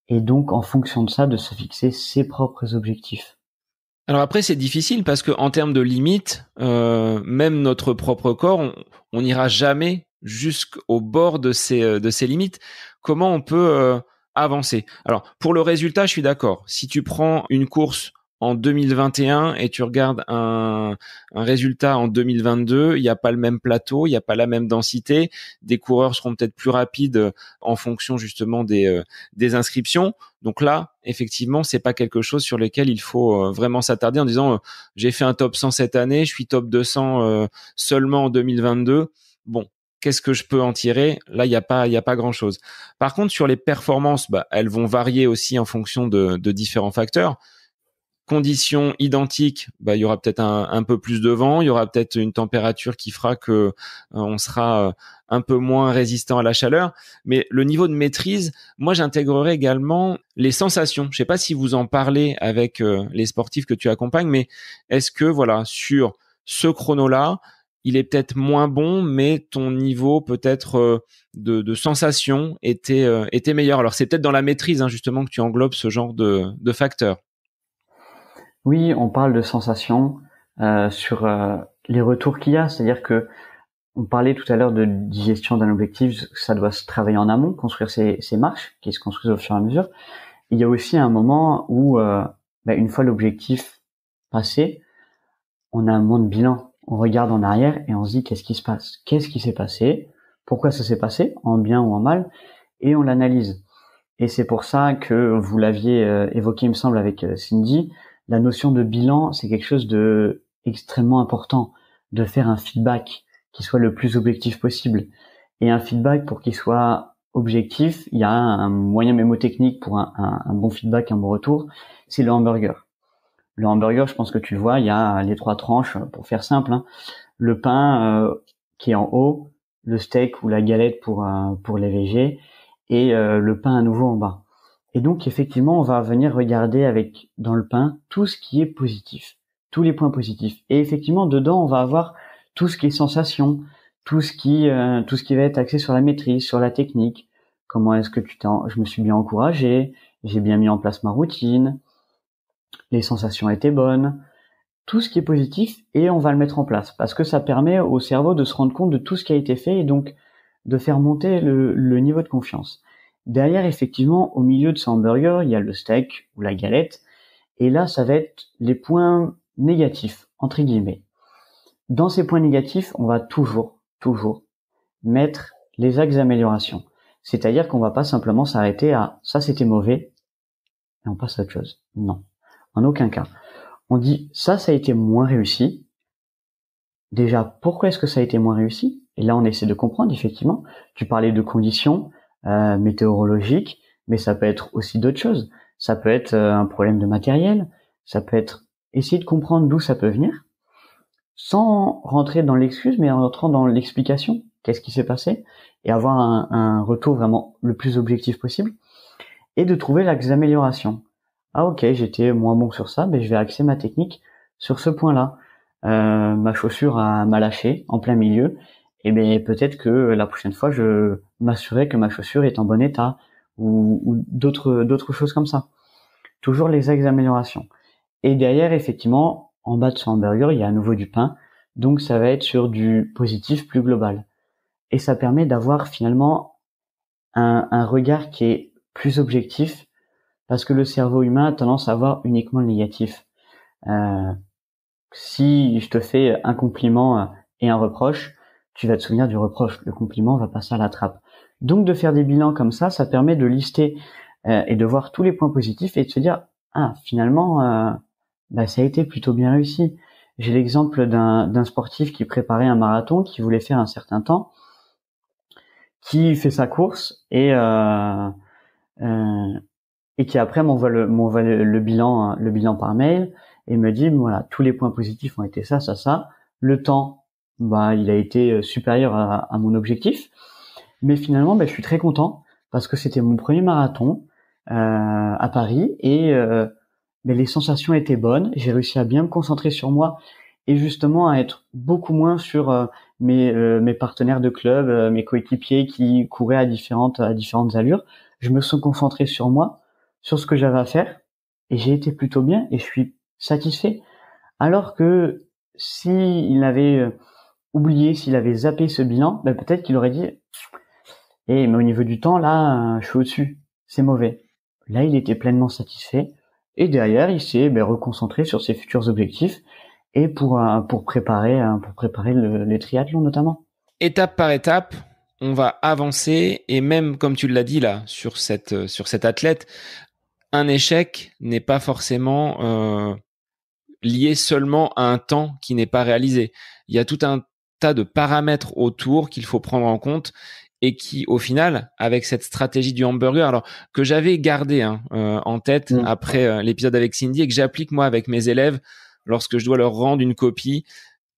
et donc en fonction de ça, de se fixer ses propres objectifs. Alors après, c'est difficile parce que en termes de limites, même notre propre corps, on n'ira jamais jusqu'au bord de ces limites. Comment on peut avancer? Alors pour le résultat, je suis d'accord. Si tu prends une course en 2021 et tu regardes un résultat en 2022, il n'y a pas le même plateau, il n'y a pas la même densité. Des coureurs seront peut-être plus rapides en fonction justement des inscriptions. Donc là, effectivement, c'est pas quelque chose sur lequel il faut vraiment s'attarder en disant j'ai fait un top 100 cette année, je suis top 200 seulement en 2022. Bon, qu'est-ce que je peux en tirer? Là, il y a pas grand-chose. Par contre, sur les performances, elles vont varier aussi en fonction de différents facteurs. conditions identiques, il y aura peut-être un peu plus de vent, il y aura peut-être une température qui fera que on sera un peu moins résistant à la chaleur. Mais le niveau de maîtrise, moi, j'intégrerai également les sensations. Je sais pas si vous en parlez avec les sportifs que tu accompagnes, mais est-ce que, voilà, sur ce chrono-là, il est peut-être moins bon, mais ton niveau peut-être de sensation était meilleur. Alors, c'est peut-être dans la maîtrise, justement, que tu englobes ce genre de facteurs. Oui, on parle de sensations sur les retours qu'il y a, c'est-à-dire que on parlait tout à l'heure de digestion d'un objectif, ça doit se travailler en amont, construire ces marches qui se construisent au fur et à mesure. Il y a aussi un moment où, une fois l'objectif passé, on a un moment de bilan. On regarde en arrière et on se dit qu'est-ce qui se passe, qu'est-ce qui s'est passé, pourquoi ça s'est passé, en bien ou en mal, et on l'analyse. Et c'est pour ça que vous l'aviez évoqué, il me semble, avec Cindy, la notion de bilan, c'est quelque chose de extrêmement important, de faire un feedback qui soit le plus objectif possible. Et un feedback, pour qu'il soit objectif, il y a un moyen mémotechnique pour un bon feedback, un bon retour, c'est le hamburger. Le hamburger, je pense que tu le vois, il y a les 3 tranches, pour faire simple, le pain qui est en haut, le steak ou la galette pour les végés, et le pain à nouveau en bas. Et donc effectivement, on va venir regarder avec dans le pain tout ce qui est positif, tous les points positifs. Et effectivement, dedans, on va avoir tout ce qui est sensation, tout ce qui va être axé sur la maîtrise, sur la technique. Comment est-ce que je me suis bien encouragé, j'ai bien mis en place ma routine, les sensations étaient bonnes, tout ce qui est positif, et on va le mettre en place parce que ça permet au cerveau de se rendre compte de tout ce qui a été fait et donc de faire monter le niveau de confiance. Derrière, effectivement, au milieu de ce hamburger, il y a le steak ou la galette, et là, ça va être les points négatifs, entre guillemets. Dans ces points négatifs, on va toujours mettre les axes d'amélioration. C'est-à-dire qu'on va pas simplement s'arrêter à ça c'était mauvais et on passe à autre chose. Non, en aucun cas. On dit ça a été moins réussi. Déjà, pourquoi est-ce que ça a été moins réussi? Et là, on essaie de comprendre, effectivement. Tu parlais de conditions météorologiques, mais ça peut être aussi d'autres choses. Ça peut être un problème de matériel, ça peut être essayer de comprendre d'où ça peut venir, sans rentrer dans l'excuse, mais en rentrant dans l'explication. Qu'est-ce qui s'est passé? Et avoir un retour vraiment le plus objectif possible. Et de trouver l'axe d'amélioration. Ah ok, j'étais moins bon sur ça, mais je vais axer ma technique sur ce point-là. Ma chaussure m'a lâché en plein milieu. Et bien peut-être que la prochaine fois, je m'assurerai que ma chaussure est en bon état ou d'autres choses comme ça. Toujours les axes d'amélioration. Et derrière, effectivement, en bas de ce hamburger, il y a à nouveau du pain. Donc ça va être sur du positif plus global. Et ça permet d'avoir finalement un regard qui est plus objectif parce que le cerveau humain a tendance à voir uniquement le négatif. Si je te fais un compliment et un reproche, tu vas te souvenir du reproche. Le compliment va passer à la trappe. Donc de faire des bilans comme ça permet de lister et de voir tous les points positifs et de se dire finalement ça a été plutôt bien réussi. J'ai l'exemple d'un sportif qui préparait un marathon, qui voulait faire un certain temps, qui fait sa course et qui après m'envoie le bilan par mail et me dit voilà, tous les points positifs ont été ça. Le temps, il a été supérieur à mon objectif, mais finalement je suis très content parce que c'était mon premier marathon à Paris et les sensations étaient bonnes. J'ai réussi à bien me concentrer sur moi et justement à être beaucoup moins sur mes partenaires de club, mes coéquipiers qui couraient à différentes allures. Je me suis concentré sur moi, sur ce que j'avais à faire, et j'ai été plutôt bien et je suis satisfait. Alors que s'il avait oublié, s'il avait zappé ce bilan, peut-être qu'il aurait dit mais au niveau du temps, là, je suis au-dessus, c'est mauvais. Là, il était pleinement satisfait et derrière, il s'est reconcentré sur ses futurs objectifs et pour préparer les triathlons notamment. Étape par étape, on va avancer et même comme tu l'as dit là sur cet athlète, un échec n'est pas forcément lié seulement à un temps qui n'est pas réalisé. Il y a tout un tas de paramètres autour qu'il faut prendre en compte et qui, au final, avec cette stratégie du hamburger, alors que j'avais gardé en tête après l'épisode avec Cindy et que j'applique moi avec mes élèves lorsque je dois leur rendre une copie,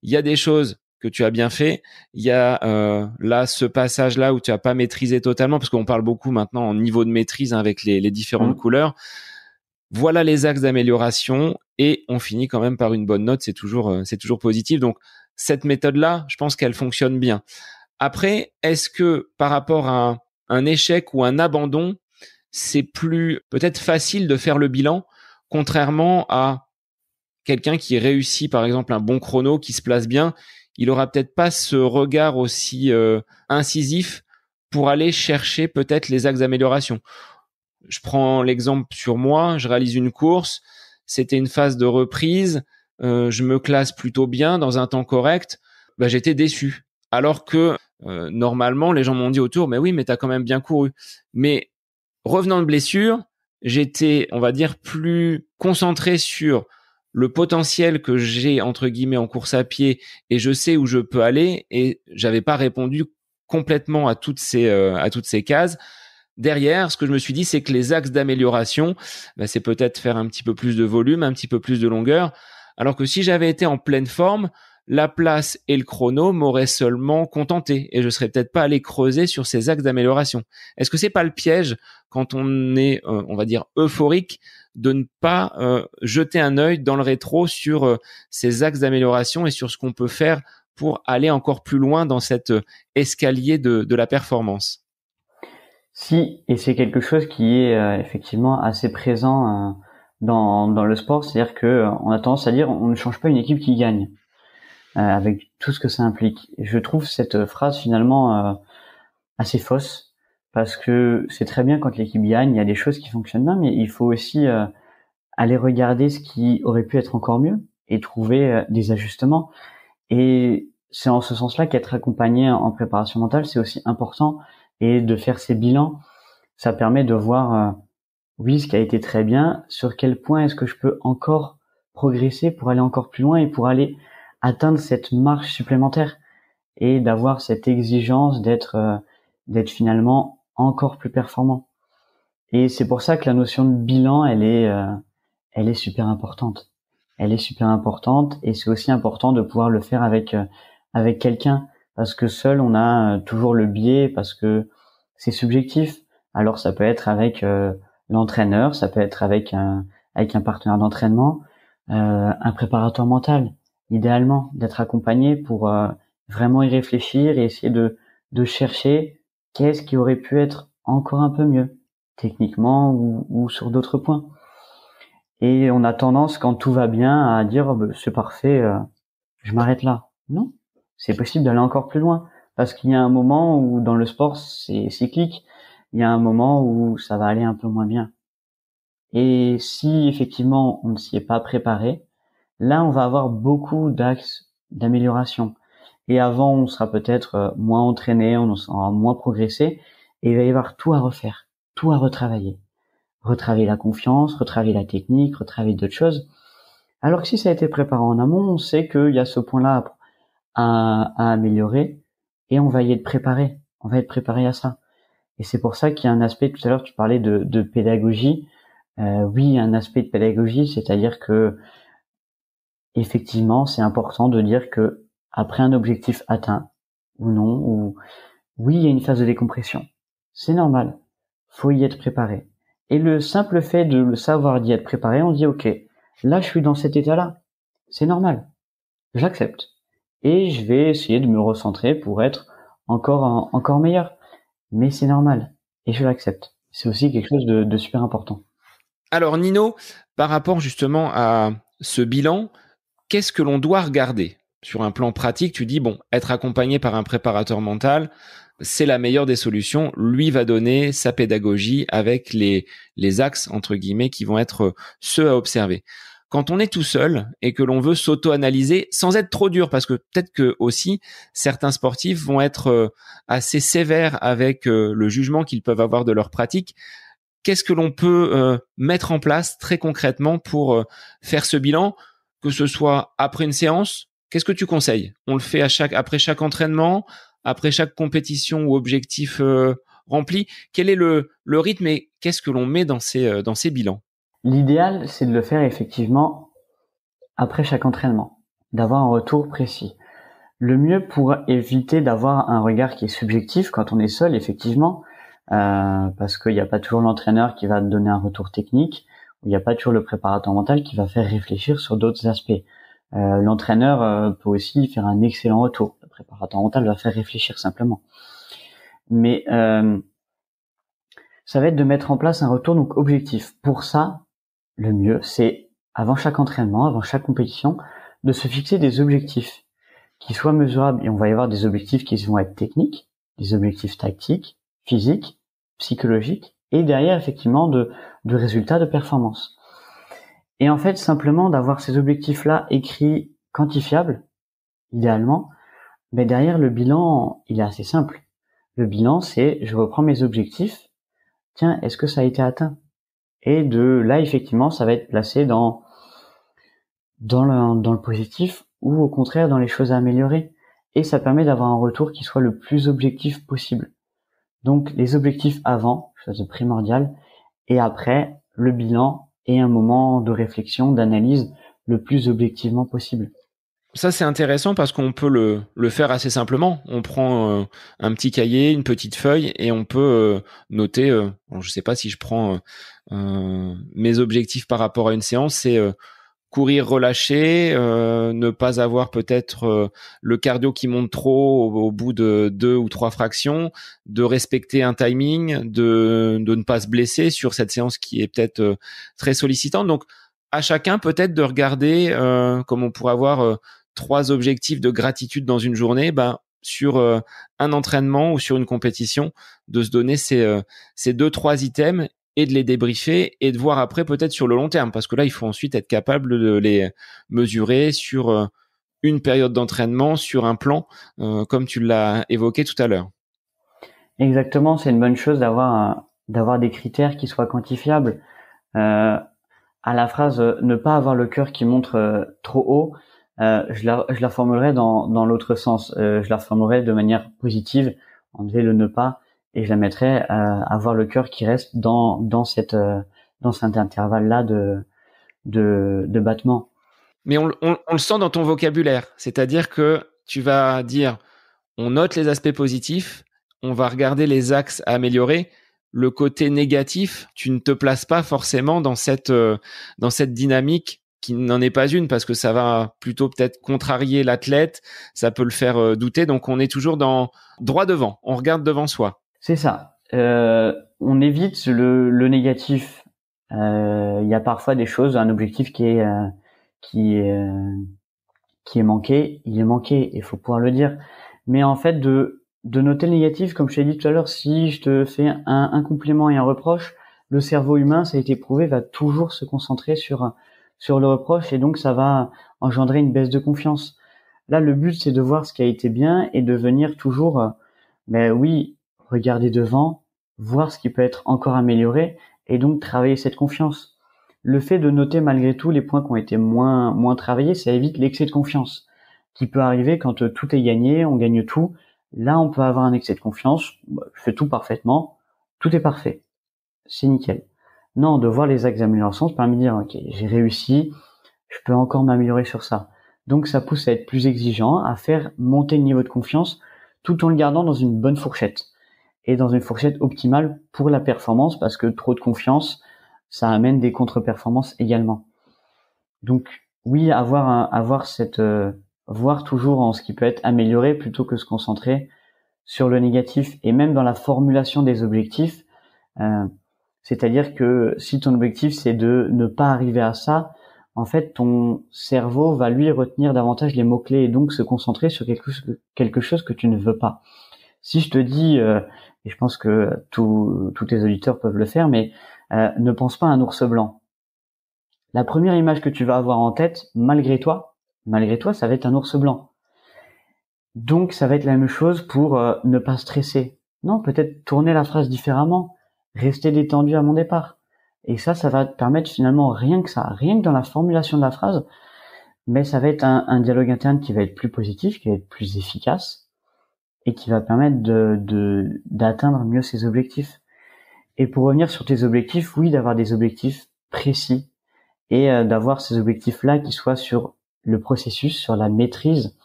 il y a des choses que tu as bien fait, il y a là ce passage-là où tu as pas maîtrisé totalement, parce qu'on parle beaucoup maintenant en niveau de maîtrise avec les différentes couleurs. Voilà les axes d'amélioration et on finit quand même par une bonne note, c'est toujours positif. Donc cette méthode-là, je pense qu'elle fonctionne bien. Après, est-ce que par rapport à un échec ou un abandon, c'est plus peut-être facile de faire le bilan, contrairement à quelqu'un qui réussit par exemple un bon chrono, qui se place bien, il aura peut-être pas ce regard aussi incisif pour aller chercher peut-être les axes d'amélioration. Je prends l'exemple sur moi, je réalise une course, c'était une phase de reprise, je me classe plutôt bien dans un temps correct, j'étais déçu. Alors que normalement, les gens m'ont dit autour, mais oui, mais t'as quand même bien couru. Mais revenant de blessure, j'étais, on va dire, plus concentré sur le potentiel que j'ai, entre guillemets, en course à pied et je sais où je peux aller et j'avais pas répondu complètement à toutes ces cases. Derrière, ce que je me suis dit, c'est que les axes d'amélioration, c'est peut-être faire un petit peu plus de volume, un petit peu plus de longueur. Alors que si j'avais été en pleine forme, la place et le chrono m'auraient seulement contenté et je serais peut-être pas allé creuser sur ces axes d'amélioration. Est-ce que c'est pas le piège quand on est, on va dire, euphorique, de ne pas jeter un œil dans le rétro sur ces axes d'amélioration et sur ce qu'on peut faire pour aller encore plus loin dans cet escalier de la performance? Si, et c'est quelque chose qui est effectivement assez présent dans le sport, c'est-à-dire que on a tendance à dire on ne change pas une équipe qui gagne, avec tout ce que ça implique. Et je trouve cette phrase finalement assez fausse, parce que c'est très bien quand l'équipe gagne, il y a des choses qui fonctionnent bien, mais il faut aussi aller regarder ce qui aurait pu être encore mieux et trouver des ajustements. Et c'est en ce sens-là qu'être accompagné en préparation mentale, c'est aussi important. Et de faire ces bilans, ça permet de voir, oui, ce qui a été très bien, sur quel point est-ce que je peux encore progresser pour aller encore plus loin et pour aller atteindre cette marche supplémentaire et d'avoir cette exigence d'être finalement encore plus performant. Et c'est pour ça que la notion de bilan, elle est super importante. Elle est super importante et c'est aussi important de pouvoir le faire avec quelqu'un. Parce que seul, on a toujours le biais, parce que c'est subjectif. Alors, ça peut être avec l'entraîneur, ça peut être avec un partenaire d'entraînement, un préparateur mental, idéalement, d'être accompagné pour vraiment y réfléchir et essayer de chercher qu'est-ce qui aurait pu être encore un peu mieux, techniquement ou sur d'autres points. Et on a tendance, quand tout va bien, à dire c'est parfait, je m'arrête là. Non. C'est possible d'aller encore plus loin parce qu'il y a un moment où dans le sport c'est cyclique, il y a un moment où ça va aller un peu moins bien. Et si effectivement on ne s'y est pas préparé, là on va avoir beaucoup d'axes d'amélioration. Et avant on sera peut-être moins entraîné, on aura moins progressé et il va y avoir tout à refaire, tout à retravailler. Retravailler la confiance, retravailler la technique, retravailler d'autres choses. Alors que si ça a été préparé en amont, on sait qu'il y a ce point-là à améliorer et on va y être préparé. On va être préparé à ça. Et c'est pour ça qu'il y a un aspect, tout à l'heure tu parlais de pédagogie. Oui, il y a un aspect de pédagogie, c'est-à-dire que effectivement, c'est important de dire que après un objectif atteint ou non, ou oui, il y a une phase de décompression. C'est normal. Faut y être préparé. Et le simple fait de le savoir d'y être préparé, on dit ok, là je suis dans cet état-là. C'est normal. J'accepte. Et je vais essayer de me recentrer pour être encore meilleur. Mais c'est normal. Et je l'accepte. C'est aussi quelque chose de super important. Alors Nino, par rapport justement à ce bilan, qu'est-ce que l'on doit regarder? Sur un plan pratique, tu dis, bon, être accompagné par un préparateur mental, c'est la meilleure des solutions. Lui va donner sa pédagogie avec les axes, entre guillemets, qui vont être ceux à observer. Quand on est tout seul et que l'on veut s'auto-analyser sans être trop dur, parce que peut-être que aussi certains sportifs vont être assez sévères avec le jugement qu'ils peuvent avoir de leur pratique, qu'est-ce que l'on peut mettre en place très concrètement pour faire ce bilan, que ce soit après une séance? Qu'est-ce que tu conseilles? On le fait après chaque entraînement, après chaque compétition ou objectif rempli? Quel est le rythme et qu'est-ce que l'on met dans ces bilans? L'idéal, c'est de le faire effectivement après chaque entraînement, d'avoir un retour précis. Le mieux pour éviter d'avoir un regard qui est subjectif quand on est seul, effectivement, parce qu'il n'y a pas toujours l'entraîneur qui va donner un retour technique, ou il n'y a pas toujours le préparateur mental qui va faire réfléchir sur d'autres aspects. L'entraîneur peut aussi faire un excellent retour. Le préparateur mental va faire réfléchir simplement. Mais ça va être de mettre en place un retour donc objectif. Pour ça, le mieux, c'est avant chaque entraînement, avant chaque compétition, de se fixer des objectifs qui soient mesurables. Et on va y avoir des objectifs qui vont être techniques, des objectifs tactiques, physiques, psychologiques, et derrière, effectivement, de résultats de performance. Et en fait, simplement d'avoir ces objectifs-là écrits, quantifiables, idéalement, mais derrière, le bilan, il est assez simple. Le bilan, c'est, je reprends mes objectifs, tiens, est-ce que ça a été atteint? Et de là, effectivement, ça va être placé dans le positif ou au contraire dans les choses à améliorer. Et ça permet d'avoir un retour qui soit le plus objectif possible. Donc, les objectifs avant, chose primordiale, et après, le bilan et un moment de réflexion, d'analyse le plus objectivement possible. Ça, c'est intéressant parce qu'on peut le faire assez simplement. On prend un petit cahier, une petite feuille et on peut noter, je sais pas si je prends mes objectifs par rapport à une séance, c'est courir relâché, ne pas avoir peut-être le cardio qui monte trop au bout de 2 ou 3 fractions, de respecter un timing, de ne pas se blesser sur cette séance qui est peut-être très sollicitante. Donc, à chacun peut-être de regarder, comme on pourrait avoir 3 objectifs de gratitude dans une journée, sur un entraînement ou sur une compétition, de se donner ces 2-3 items et de les débriefer et de voir après peut-être sur le long terme, parce que là, il faut ensuite être capable de les mesurer sur une période d'entraînement, sur un plan, comme tu l'as évoqué tout à l'heure. Exactement, c'est une bonne chose d'avoir des critères qui soient quantifiables. À la phrase ne pas avoir le cœur qui monte trop haut, je la formulerai dans l'autre sens. Je la formulerai de manière positive, enlever le ne pas, et je la mettrai avoir le cœur qui reste dans cet intervalle-là de battement. Mais on le sent dans ton vocabulaire, c'est-à-dire que tu vas dire on note les aspects positifs, on va regarder les axes à améliorer. Le côté négatif, tu ne te places pas forcément dans cette dynamique qui n'en est pas une, parce que ça va plutôt peut-être contrarier l'athlète, ça peut le faire douter. Donc on est toujours dans droit devant, on regarde devant soi. C'est ça. On évite le négatif. Il y a parfois des choses, un objectif qui est manqué, il est manqué, il faut pouvoir le dire. Mais en fait, de noter le négatif, comme je t'ai dit tout à l'heure, si je te fais un compliment et un reproche, le cerveau humain, ça a été prouvé, va toujours se concentrer sur le reproche, et donc ça va engendrer une baisse de confiance. Là, le but, c'est de voir ce qui a été bien et de venir toujours, regarder devant, voir ce qui peut être encore amélioré, et donc travailler cette confiance. Le fait de noter malgré tout les points qui ont été moins travaillés, ça évite l'excès de confiance qui peut arriver quand tout est gagné, on gagne tout. Là, on peut avoir un excès de confiance. Je fais tout parfaitement, tout est parfait, c'est nickel. Non, de voir les axes d'amélioration, ça permet de dire ok, j'ai réussi, je peux encore m'améliorer sur ça. Donc ça pousse à être plus exigeant, à faire monter le niveau de confiance, tout en le gardant dans une bonne fourchette et dans une fourchette optimale pour la performance, parce que trop de confiance, ça amène des contre-performances également. Donc oui, voir toujours en ce qui peut être amélioré plutôt que se concentrer sur le négatif. Et même dans la formulation des objectifs, c'est-à-dire que si ton objectif c'est de ne pas arriver à ça, en fait ton cerveau va lui retenir davantage les mots-clés et donc se concentrer sur quelque chose que tu ne veux pas. Si je te dis, et je pense que tous tes auditeurs peuvent le faire, mais ne pense pas à un ours blanc. La première image que tu vas avoir en tête, malgré toi, ça va être un ours blanc. Donc ça va être la même chose pour ne pas stresser. Non, peut-être tourner la phrase différemment, rester détendu à mon départ. Et ça va te permettre finalement rien que dans la formulation de la phrase, mais ça va être un dialogue interne qui va être plus positif, qui va être plus efficace, et qui va permettre d'atteindre mieux ses objectifs. Et pour revenir sur tes objectifs, oui, d'avoir des objectifs précis et d'avoir ces objectifs-là qui soient sur le processus, sur la maîtrise,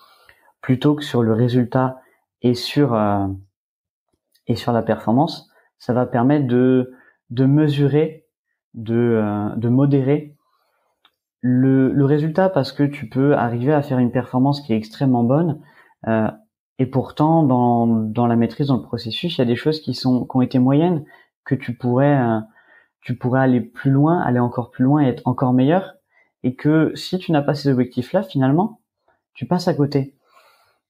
plutôt que sur le résultat et sur la performance. Ça va permettre de mesurer, de modérer le résultat, parce que tu peux arriver à faire une performance qui est extrêmement bonne, et pourtant dans la maîtrise, dans le processus, il y a des choses qui ont été moyennes, que tu pourrais aller plus loin, aller encore plus loin et être encore meilleur, et que si tu n'as pas ces objectifs-là, finalement, tu passes à côté.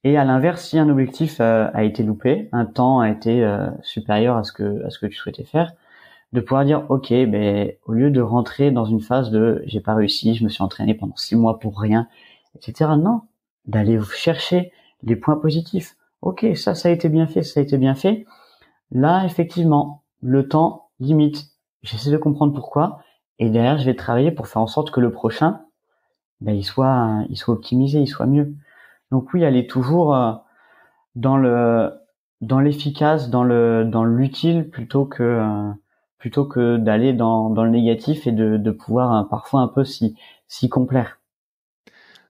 Et à l'inverse, si un objectif a été loupé, un temps a été supérieur à ce que tu souhaitais faire, de pouvoir dire ok, au lieu de rentrer dans une phase de j'ai pas réussi, je me suis entraîné pendant 6 mois pour rien, etc. Non, d'aller chercher les points positifs. Ok, ça a été bien fait, ça a été bien fait. Là, effectivement, le temps limite. J'essaie de comprendre pourquoi, et derrière, je vais travailler pour faire en sorte que le prochain, il soit optimisé, il soit mieux. Donc oui, aller toujours dans l'efficace, dans l'utile, plutôt que d'aller dans le négatif et de pouvoir parfois un peu s'y complaire.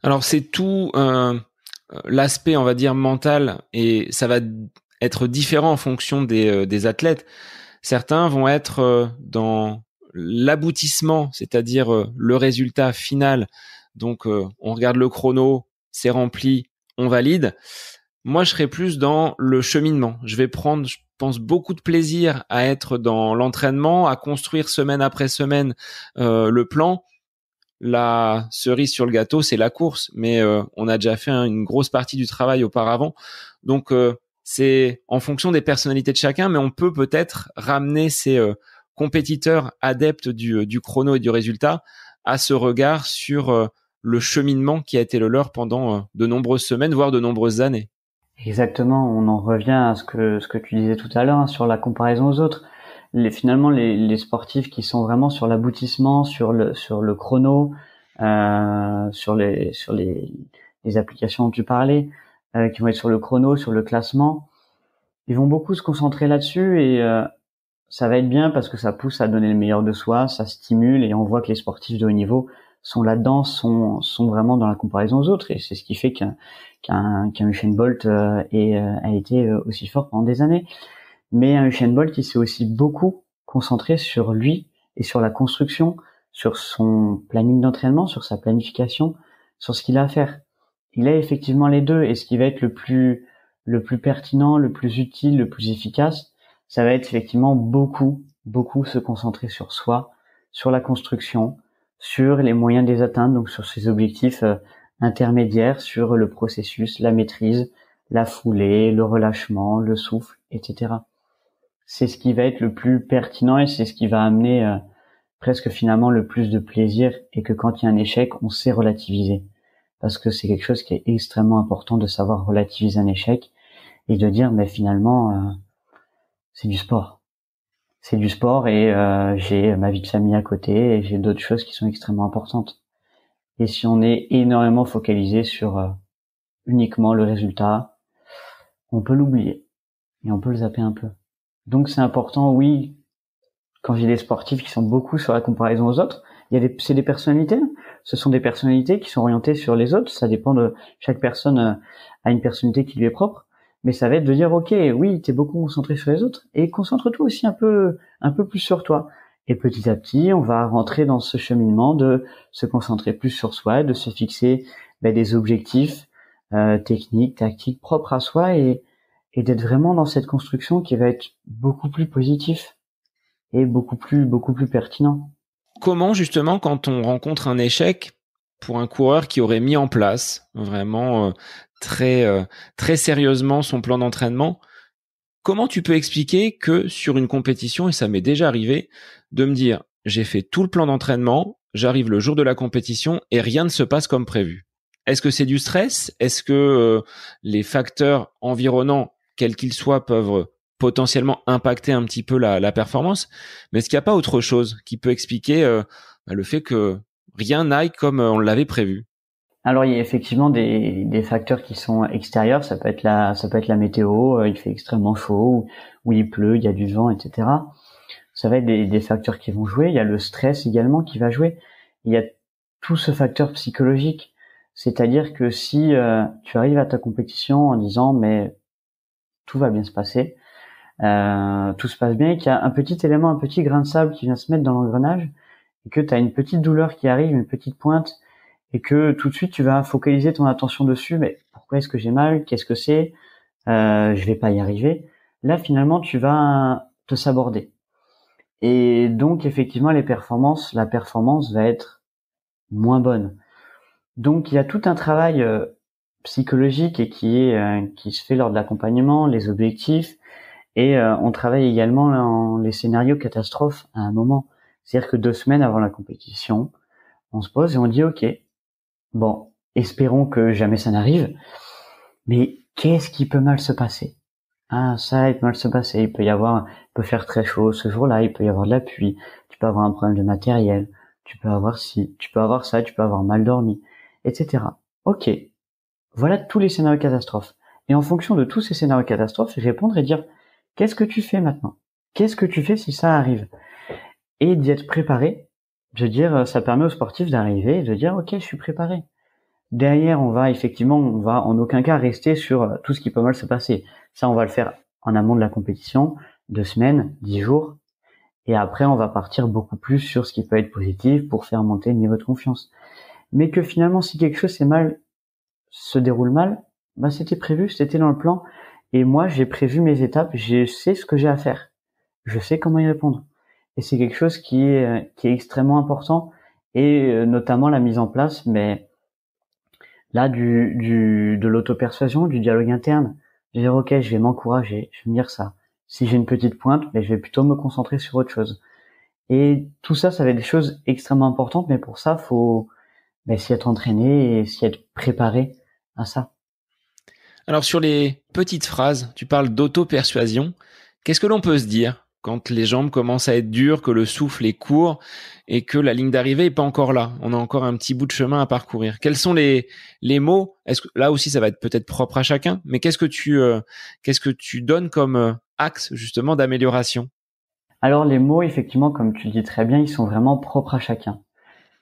Alors c'est tout l'aspect, on va dire, mental, et ça va être différent en fonction des athlètes. Certains vont être dans l'aboutissement, c'est-à-dire le résultat final. Donc on regarde le chrono, c'est rempli, on valide. Moi, je serais plus dans le cheminement. Je vais prendre, je pense, beaucoup de plaisir à être dans l'entraînement, à construire semaine après semaine le plan. La cerise sur le gâteau, c'est la course, mais on a déjà fait une grosse partie du travail auparavant. Donc, c'est en fonction des personnalités de chacun, mais on peut peut-être ramener ces compétiteurs adeptes du chrono et du résultat à ce regard sur le cheminement qui a été le leur pendant de nombreuses semaines, voire de nombreuses années. Exactement, on en revient à ce que tu disais tout à l'heure, sur la comparaison aux autres. Finalement, les sportifs qui sont vraiment sur l'aboutissement, sur le chrono, sur les applications dont tu parlais, qui vont être sur le chrono, sur le classement, ils vont beaucoup se concentrer là-dessus, et ça va être bien parce que ça pousse à donner le meilleur de soi, ça stimule, et on voit que les sportifs de haut niveau sont là-dedans, sont vraiment dans la comparaison aux autres, et c'est ce qui fait qu'un Usain Bolt a été aussi fort pendant des années. Mais un Usain Bolt, il s'est aussi beaucoup concentré sur lui et sur la construction, sur son planning d'entraînement, sur sa planification, sur ce qu'il a à faire. Il a effectivement les deux, et ce qui va être le plus pertinent, le plus utile, le plus efficace, ça va être effectivement beaucoup se concentrer sur soi, sur la construction, sur les moyens de les atteindre, donc sur ses objectifs intermédiaires, sur le processus, la maîtrise, la foulée, le relâchement, le souffle, etc. C'est ce qui va être le plus pertinent, et c'est ce qui va amener presque finalement le plus de plaisir, et que quand il y a un échec, on sait relativiser. Parce que c'est quelque chose qui est extrêmement important, de savoir relativiser un échec et de dire mais finalement c'est du sport. C'est du sport, et j'ai ma vie de famille à côté, et j'ai d'autres choses qui sont extrêmement importantes. Et si on est énormément focalisé sur uniquement le résultat, on peut l'oublier et on peut le zapper un peu. Donc c'est important, oui, quand j'ai des sportifs qui sont beaucoup sur la comparaison aux autres, c'est des personnalités. Ce sont des personnalités qui sont orientées sur les autres. Ça dépend de chaque personne, a une personnalité qui lui est propre. Mais ça va être de dire, ok, oui, t'es beaucoup concentré sur les autres, et concentre-toi aussi un peu plus sur toi. Et petit à petit, on va rentrer dans ce cheminement de se concentrer plus sur soi, de se fixer des objectifs techniques, tactiques propres à soi, et d'être vraiment dans cette construction qui va être beaucoup plus positif et beaucoup plus pertinent. Comment, justement, quand on rencontre un échec pour un coureur qui aurait mis en place vraiment très sérieusement son plan d'entraînement, comment tu peux expliquer que sur une compétition, et ça m'est déjà arrivé, de me dire j'ai fait tout le plan d'entraînement, j'arrive le jour de la compétition et rien ne se passe comme prévu? Est-ce que c'est du stress? Est-ce que les facteurs environnants, quels qu'ils soient, peuvent potentiellement impacter un petit peu la performance? Mais est-ce qu'il n'y a pas autre chose qui peut expliquer le fait que rien n'aille comme on l'avait prévu? Alors il y a effectivement des facteurs qui sont extérieurs. Ça peut être la météo. Il fait extrêmement chaud, ou il pleut, il y a du vent, etc. Ça va être des facteurs qui vont jouer. Il y a le stress également qui va jouer. Il y a tout ce facteur psychologique. C'est-à-dire que si tu arrives à ta compétition en disant mais tout va bien se passer, tout se passe bien, et qu'il y a un petit élément, un petit grain de sable qui vient se mettre dans l'engrenage, et que tu as une petite douleur qui arrive, une petite pointe, et que tout de suite tu vas focaliser ton attention dessus. Mais pourquoi est-ce que j'ai mal? Qu'est-ce que c'est? Je vais pas y arriver. Là finalement tu vas te saborder. Et donc effectivement la performance va être moins bonne. Donc il y a tout un travail psychologique et qui se fait lors de l'accompagnement, les objectifs, et on travaille également dans les scénarios catastrophes à un moment. C'est-à-dire que 2 semaines avant la compétition, on se pose et on dit ok, bon, espérons que jamais ça n'arrive, mais qu'est-ce qui peut mal se passer? Ah, ça, il peut mal se passer. Il peut faire très chaud ce jour-là, il peut y avoir de la pluie, tu peux avoir un problème de matériel, tu peux avoir ci, tu peux avoir ça, tu peux avoir mal dormi, etc. Ok. Voilà tous les scénarios catastrophes. Et en fonction de tous ces scénarios catastrophes, répondre et dire, qu'est-ce que tu fais maintenant? Qu'est-ce que tu fais si ça arrive? Et d'y être préparé. Je veux dire, ça permet aux sportifs d'arriver et de dire, ok, je suis préparé. Derrière, on va en aucun cas rester sur tout ce qui peut mal se passer. Ça, on va le faire en amont de la compétition, 2 semaines, 10 jours. Et après, on va partir beaucoup plus sur ce qui peut être positif pour faire monter le niveau de confiance. Mais que finalement, si quelque chose se déroule mal, bah, c'était prévu, c'était dans le plan. Et moi, j'ai prévu mes étapes, je sais ce que j'ai à faire. Je sais comment y répondre. Et c'est quelque chose qui est extrêmement important, et notamment la mise en place, mais là, de l'auto-persuasion, du dialogue interne. Je vais dire, ok, je vais m'encourager, je vais me dire ça. Si j'ai une petite pointe, mais je vais plutôt me concentrer sur autre chose. Et tout ça, ça va être des choses extrêmement importantes, mais pour ça, faut s'y être entraîné et s'y être préparé à ça. Alors sur les petites phrases, tu parles d'auto-persuasion. Qu'est-ce que l'on peut se dire quand les jambes commencent à être dures, que le souffle est court et que la ligne d'arrivée est pas encore là? On a encore un petit bout de chemin à parcourir. Quels sont les mots? Est-ce que là aussi ça va être peut-être propre à chacun, mais qu'est-ce que tu donnes comme axe justement d'amélioration? Alors les mots, effectivement, comme tu le dis très bien, ils sont vraiment propres à chacun.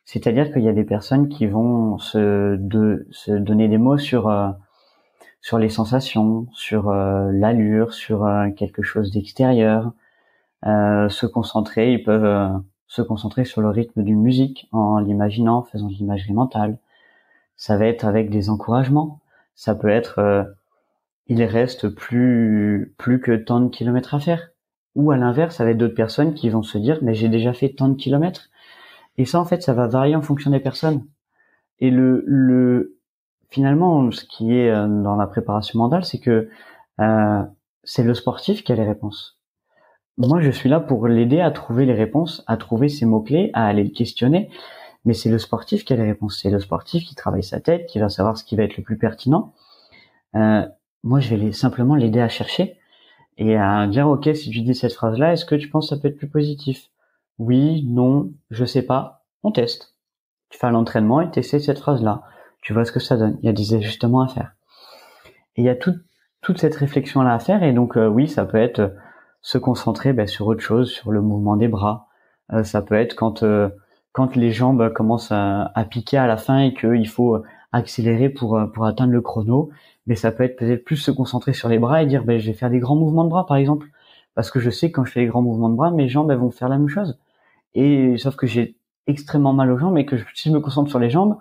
C'est-à-dire qu'il y a des personnes qui vont se donner des mots sur les sensations, sur l'allure, sur quelque chose d'extérieur. Ils peuvent se concentrer sur le rythme d'une musique en l'imaginant, en faisant de l'imagerie mentale. Ça va être avec des encouragements. Ça peut être il reste plus que tant de kilomètres à faire. Ou à l'inverse, avec d'autres personnes qui vont se dire mais j'ai déjà fait tant de kilomètres. Et ça, en fait, ça va varier en fonction des personnes. Et finalement, ce qui est dans la préparation mentale, c'est que c'est le sportif qui a les réponses. Moi, je suis là pour l'aider à trouver les réponses, à trouver ses mots-clés, à aller le questionner. Mais c'est le sportif qui a les réponses. C'est le sportif qui travaille sa tête, qui va savoir ce qui va être le plus pertinent. Moi, je vais simplement l'aider à chercher et à dire, ok, si tu dis cette phrase-là, est-ce que tu penses que ça peut être plus positif? Oui, non, je sais pas. On teste. Tu fais l'entraînement et tu essaies cette phrase-là. Tu vois ce que ça donne. Il y a des ajustements à faire. Et il y a toute cette réflexion-là à faire. Et donc, oui, ça peut être se concentrer sur autre chose, sur le mouvement des bras. Ça peut être quand les jambes commencent à piquer à la fin et qu'il faut accélérer pour atteindre le chrono. Mais ça peut être peut-être plus se concentrer sur les bras et dire, je vais faire des grands mouvements de bras, par exemple. Parce que je sais que quand je fais les grands mouvements de bras, mes jambes, elles vont faire la même chose. Et sauf que j'ai extrêmement mal aux jambes et que si je me concentre sur les jambes,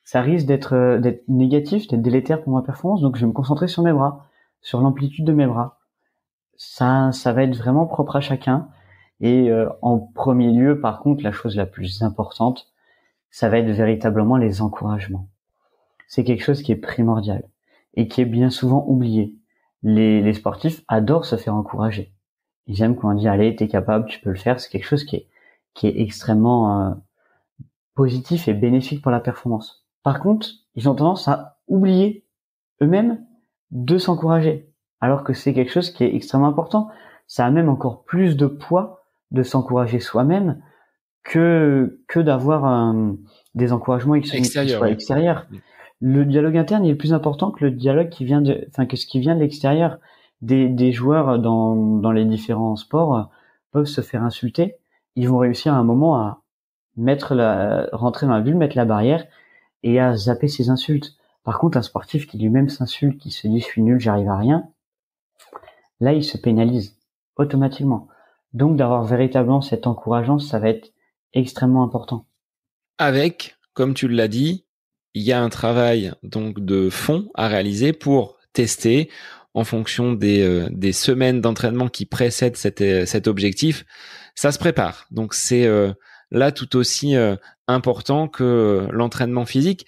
ça risque d'être négatif, d'être délétère pour ma performance. Donc je vais me concentrer sur mes bras, sur l'amplitude de mes bras. Ça va être vraiment propre à chacun. Et en premier lieu, par contre, la chose la plus importante, ça va être véritablement les encouragements. C'est quelque chose qui est primordial et qui est bien souvent oublié. Les sportifs adorent se faire encourager. Ils aiment quand on dit allez, t'es capable, tu peux le faire. C'est quelque chose qui est extrêmement positif et bénéfique pour la performance. Par contre, ils ont tendance à oublier eux-mêmes de s'encourager, alors que c'est quelque chose qui est extrêmement important. Ça a même encore plus de poids de s'encourager soi-même que d'avoir des encouragements qui soient extérieurs. Le dialogue interne est plus important que le dialogue que ce qui vient de l'extérieur. Des joueurs dans les différents sports peuvent se faire insulter. Ils vont réussir à un moment à rentrer dans la bulle, mettre la barrière et à zapper ces insultes. Par contre, un sportif qui lui-même s'insulte, qui se dit je suis nul, j'arrive à rien, là il se pénalise automatiquement. Donc d'avoir véritablement cet encourageant, ça va être extrêmement important. Avec, comme tu l'as dit, il y a un travail donc de fond à réaliser pour tester en fonction des semaines d'entraînement qui précèdent cet objectif. Ça se prépare. Donc c'est là tout aussi important que l'entraînement physique.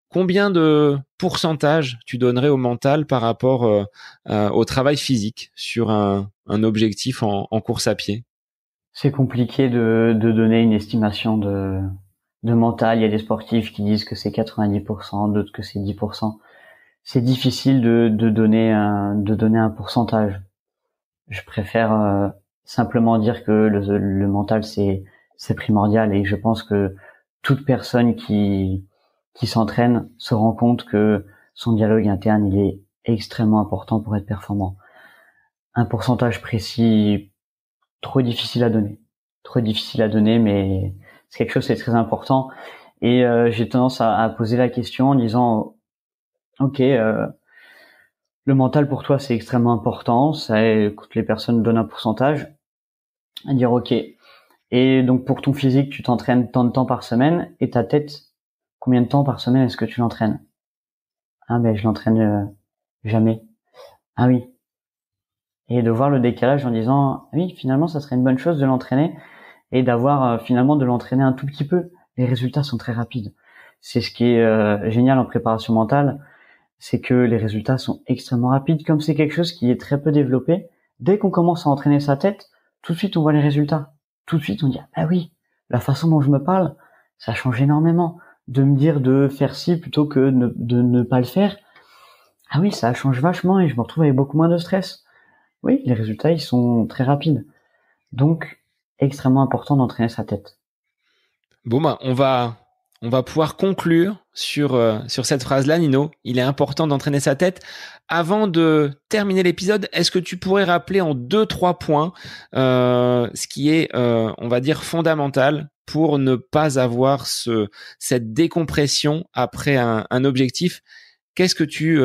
Combien de pourcentage tu donnerais au mental par rapport au travail physique sur un objectif en course à pied? C'est compliqué de donner une estimation de mental. Il y a des sportifs qui disent que c'est 90%, d'autres que c'est 10%. C'est difficile de donner un pourcentage. Je préfère simplement dire que le mental c'est primordial, et je pense que toute personne qui s'entraîne se rend compte que son dialogue interne il est extrêmement important pour être performant. Un pourcentage précis, trop difficile à donner, mais c'est quelque chose, c'est très important. Et j'ai tendance à poser la question en disant ok, le mental pour toi c'est extrêmement important, ça, quand les personnes donnent un pourcentage, à dire ok, et donc pour ton physique tu t'entraînes tant de temps par semaine, et ta tête, combien de temps par semaine est-ce que tu l'entraînes? Ah ben je l'entraîne jamais. Ah oui. Et de voir le décalage en disant oui, finalement ça serait une bonne chose de l'entraîner, et d'avoir finalement de l'entraîner un tout petit peu. Les résultats sont très rapides. C'est ce qui est génial en préparation mentale, c'est que les résultats sont extrêmement rapides. Comme c'est quelque chose qui est très peu développé, dès qu'on commence à entraîner sa tête, tout de suite on voit les résultats. Tout de suite on dit ah oui, la façon dont je me parle, ça change énormément. De me dire de faire ci plutôt que de ne pas le faire, ah oui, ça change vachement et je me retrouve avec beaucoup moins de stress. Oui, les résultats ils sont très rapides. Donc extrêmement important d'entraîner sa tête. Bon bah on va pouvoir conclure sur cette phrase-là, Nino. Il est important d'entraîner sa tête. Avant de terminer l'épisode, est-ce que tu pourrais rappeler en 2-3 points ce qui est, on va dire, fondamental pour ne pas avoir cette décompression après un objectif? Qu'est-ce que tu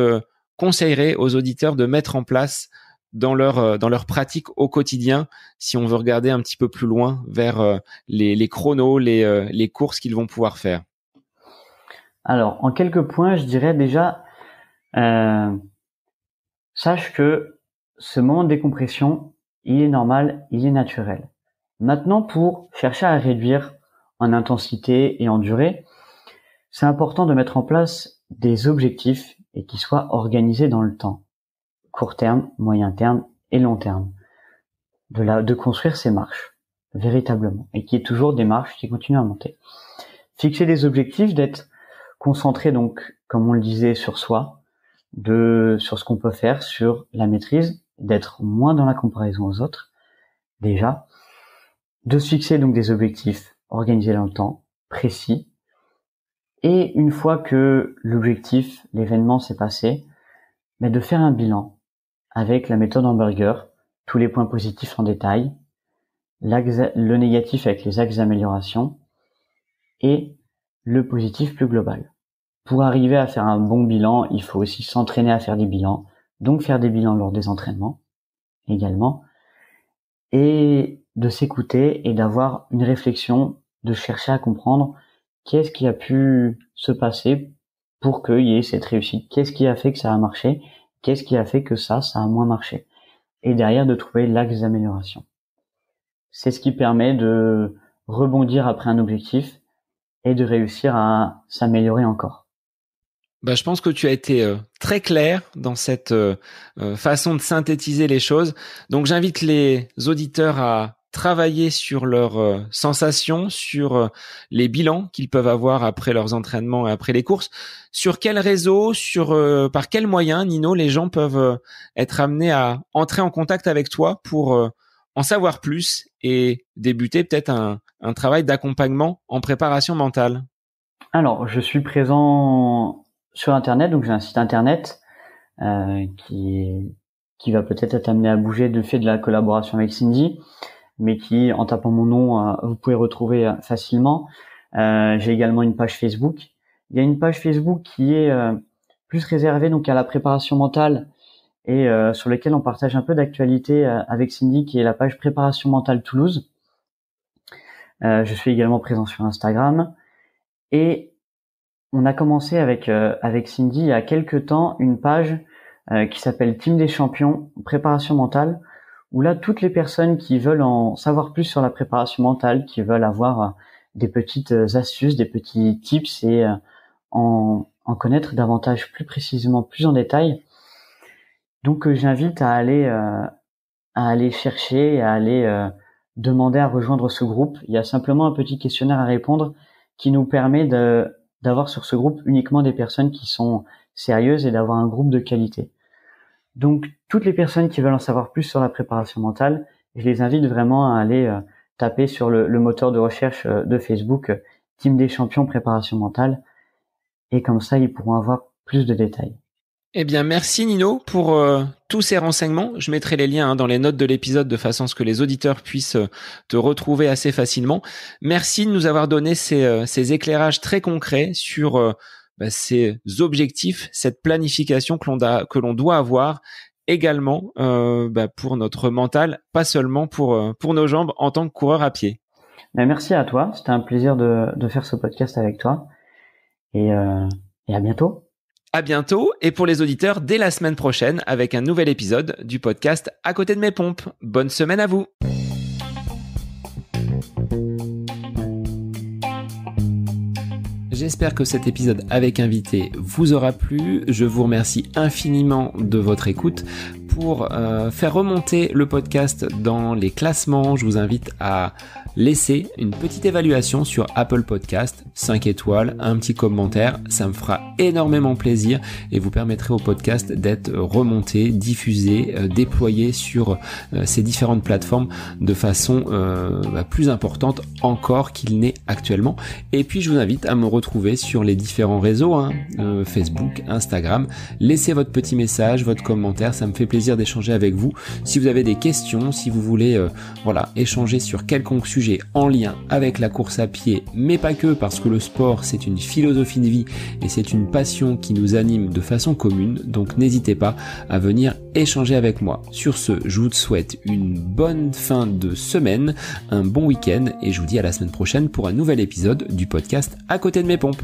conseillerais aux auditeurs de mettre en place dans leur pratique au quotidien, si on veut regarder un petit peu plus loin vers les chronos, les courses qu'ils vont pouvoir faire? Alors, en quelques points, je dirais déjà, sache que ce moment de décompression, il est normal, il est naturel. Maintenant, pour chercher à réduire en intensité et en durée, c'est important de mettre en place des objectifs et qui soient organisés dans le temps. Court terme, moyen terme et long terme. De construire ces marches, véritablement. Et qu'il y ait toujours des marches qui continuent à monter. Fixer des objectifs, d'être concentré donc, comme on le disait, sur soi, sur ce qu'on peut faire, sur la maîtrise, d'être moins dans la comparaison aux autres, déjà. De se fixer donc des objectifs organisés dans le temps, précis. Et une fois que l'objectif, l'événement s'est passé, mais de faire un bilan avec la méthode hamburger, tous les points positifs en détail, le négatif avec les axes d'amélioration et le positif plus global. Pour arriver à faire un bon bilan, il faut aussi s'entraîner à faire des bilans, donc faire des bilans lors des entraînements également, et de s'écouter et d'avoir une réflexion, de chercher à comprendre qu'est-ce qui a pu se passer pour qu'il y ait cette réussite, qu'est-ce qui a fait que ça a marché, qu'est-ce qui a fait que ça a moins marché, et derrière de trouver l'axe d'amélioration. C'est ce qui permet de rebondir après un objectif et de réussir à s'améliorer encore. Bah, je pense que tu as été très clair dans cette façon de synthétiser les choses. Donc, j'invite les auditeurs à travailler sur leurs sensations, sur les bilans qu'ils peuvent avoir après leurs entraînements et après les courses. Sur quel réseau, par quels moyens, Nino, les gens peuvent être amenés à entrer en contact avec toi pour en savoir plus et débuter peut-être un travail d'accompagnement en préparation mentale? Alors, je suis présent sur Internet, donc j'ai un site Internet qui va peut-être être amené à bouger du fait de la collaboration avec Cindy, mais qui, en tapant mon nom, vous pouvez retrouver facilement. J'ai également une page Facebook. Il y a une page Facebook qui est plus réservée donc à la préparation mentale et sur laquelle on partage un peu d'actualité avec Cindy, qui est la page Préparation mentale Toulouse. Je suis également présent sur Instagram et on a commencé avec Cindy il y a quelques temps une page qui s'appelle Team des champions préparation mentale, où là toutes les personnes qui veulent en savoir plus sur la préparation mentale, qui veulent avoir des petites astuces, des petits tips et en connaître davantage plus précisément, plus en détail. Donc j'invite à aller chercher, à aller demander à rejoindre ce groupe. Il y a simplement un petit questionnaire à répondre qui nous permet d'avoir sur ce groupe uniquement des personnes qui sont sérieuses et d'avoir un groupe de qualité. Donc toutes les personnes qui veulent en savoir plus sur la préparation mentale, je les invite vraiment à aller taper sur le moteur de recherche de Facebook Team des champions préparation mentale, et comme ça ils pourront avoir plus de détails. Eh bien, merci Nino pour tous ces renseignements. Je mettrai les liens dans les notes de l'épisode de façon à ce que les auditeurs puissent te retrouver assez facilement. Merci de nous avoir donné ces éclairages très concrets sur ces objectifs, cette planification que l'on doit avoir également pour notre mental, pas seulement pour nos jambes en tant que coureur à pied. Merci à toi, c'était un plaisir de faire ce podcast avec toi et à bientôt. À bientôt, et pour les auditeurs, dès la semaine prochaine avec un nouvel épisode du podcast À côté de mes pompes. Bonne semaine à vous. J'espère que cet épisode avec invité vous aura plu. Je vous remercie infiniment de votre écoute. Pour faire remonter le podcast dans les classements, je vous invite à laisser une petite évaluation sur Apple Podcast, 5 étoiles, un petit commentaire, ça me fera énormément plaisir et vous permettrez au podcast d'être remonté, diffusé, déployé sur ces différentes plateformes de façon plus importante encore qu'il n'est actuellement. Et puis je vous invite à me retrouver sur les différents réseaux, Facebook, Instagram. Laissez votre petit message, votre commentaire, ça me fait plaisir d'échanger avec vous. Si vous avez des questions, si vous voulez échanger sur quelconque sujet en lien avec la course à pied, mais pas que, parce que le sport c'est une philosophie de vie et c'est une passion qui nous anime de façon commune, donc n'hésitez pas à venir échanger avec moi. Sur ce, je vous souhaite une bonne fin de semaine, un bon week-end et je vous dis à la semaine prochaine pour un nouvel épisode du podcast À côté de mes pompes.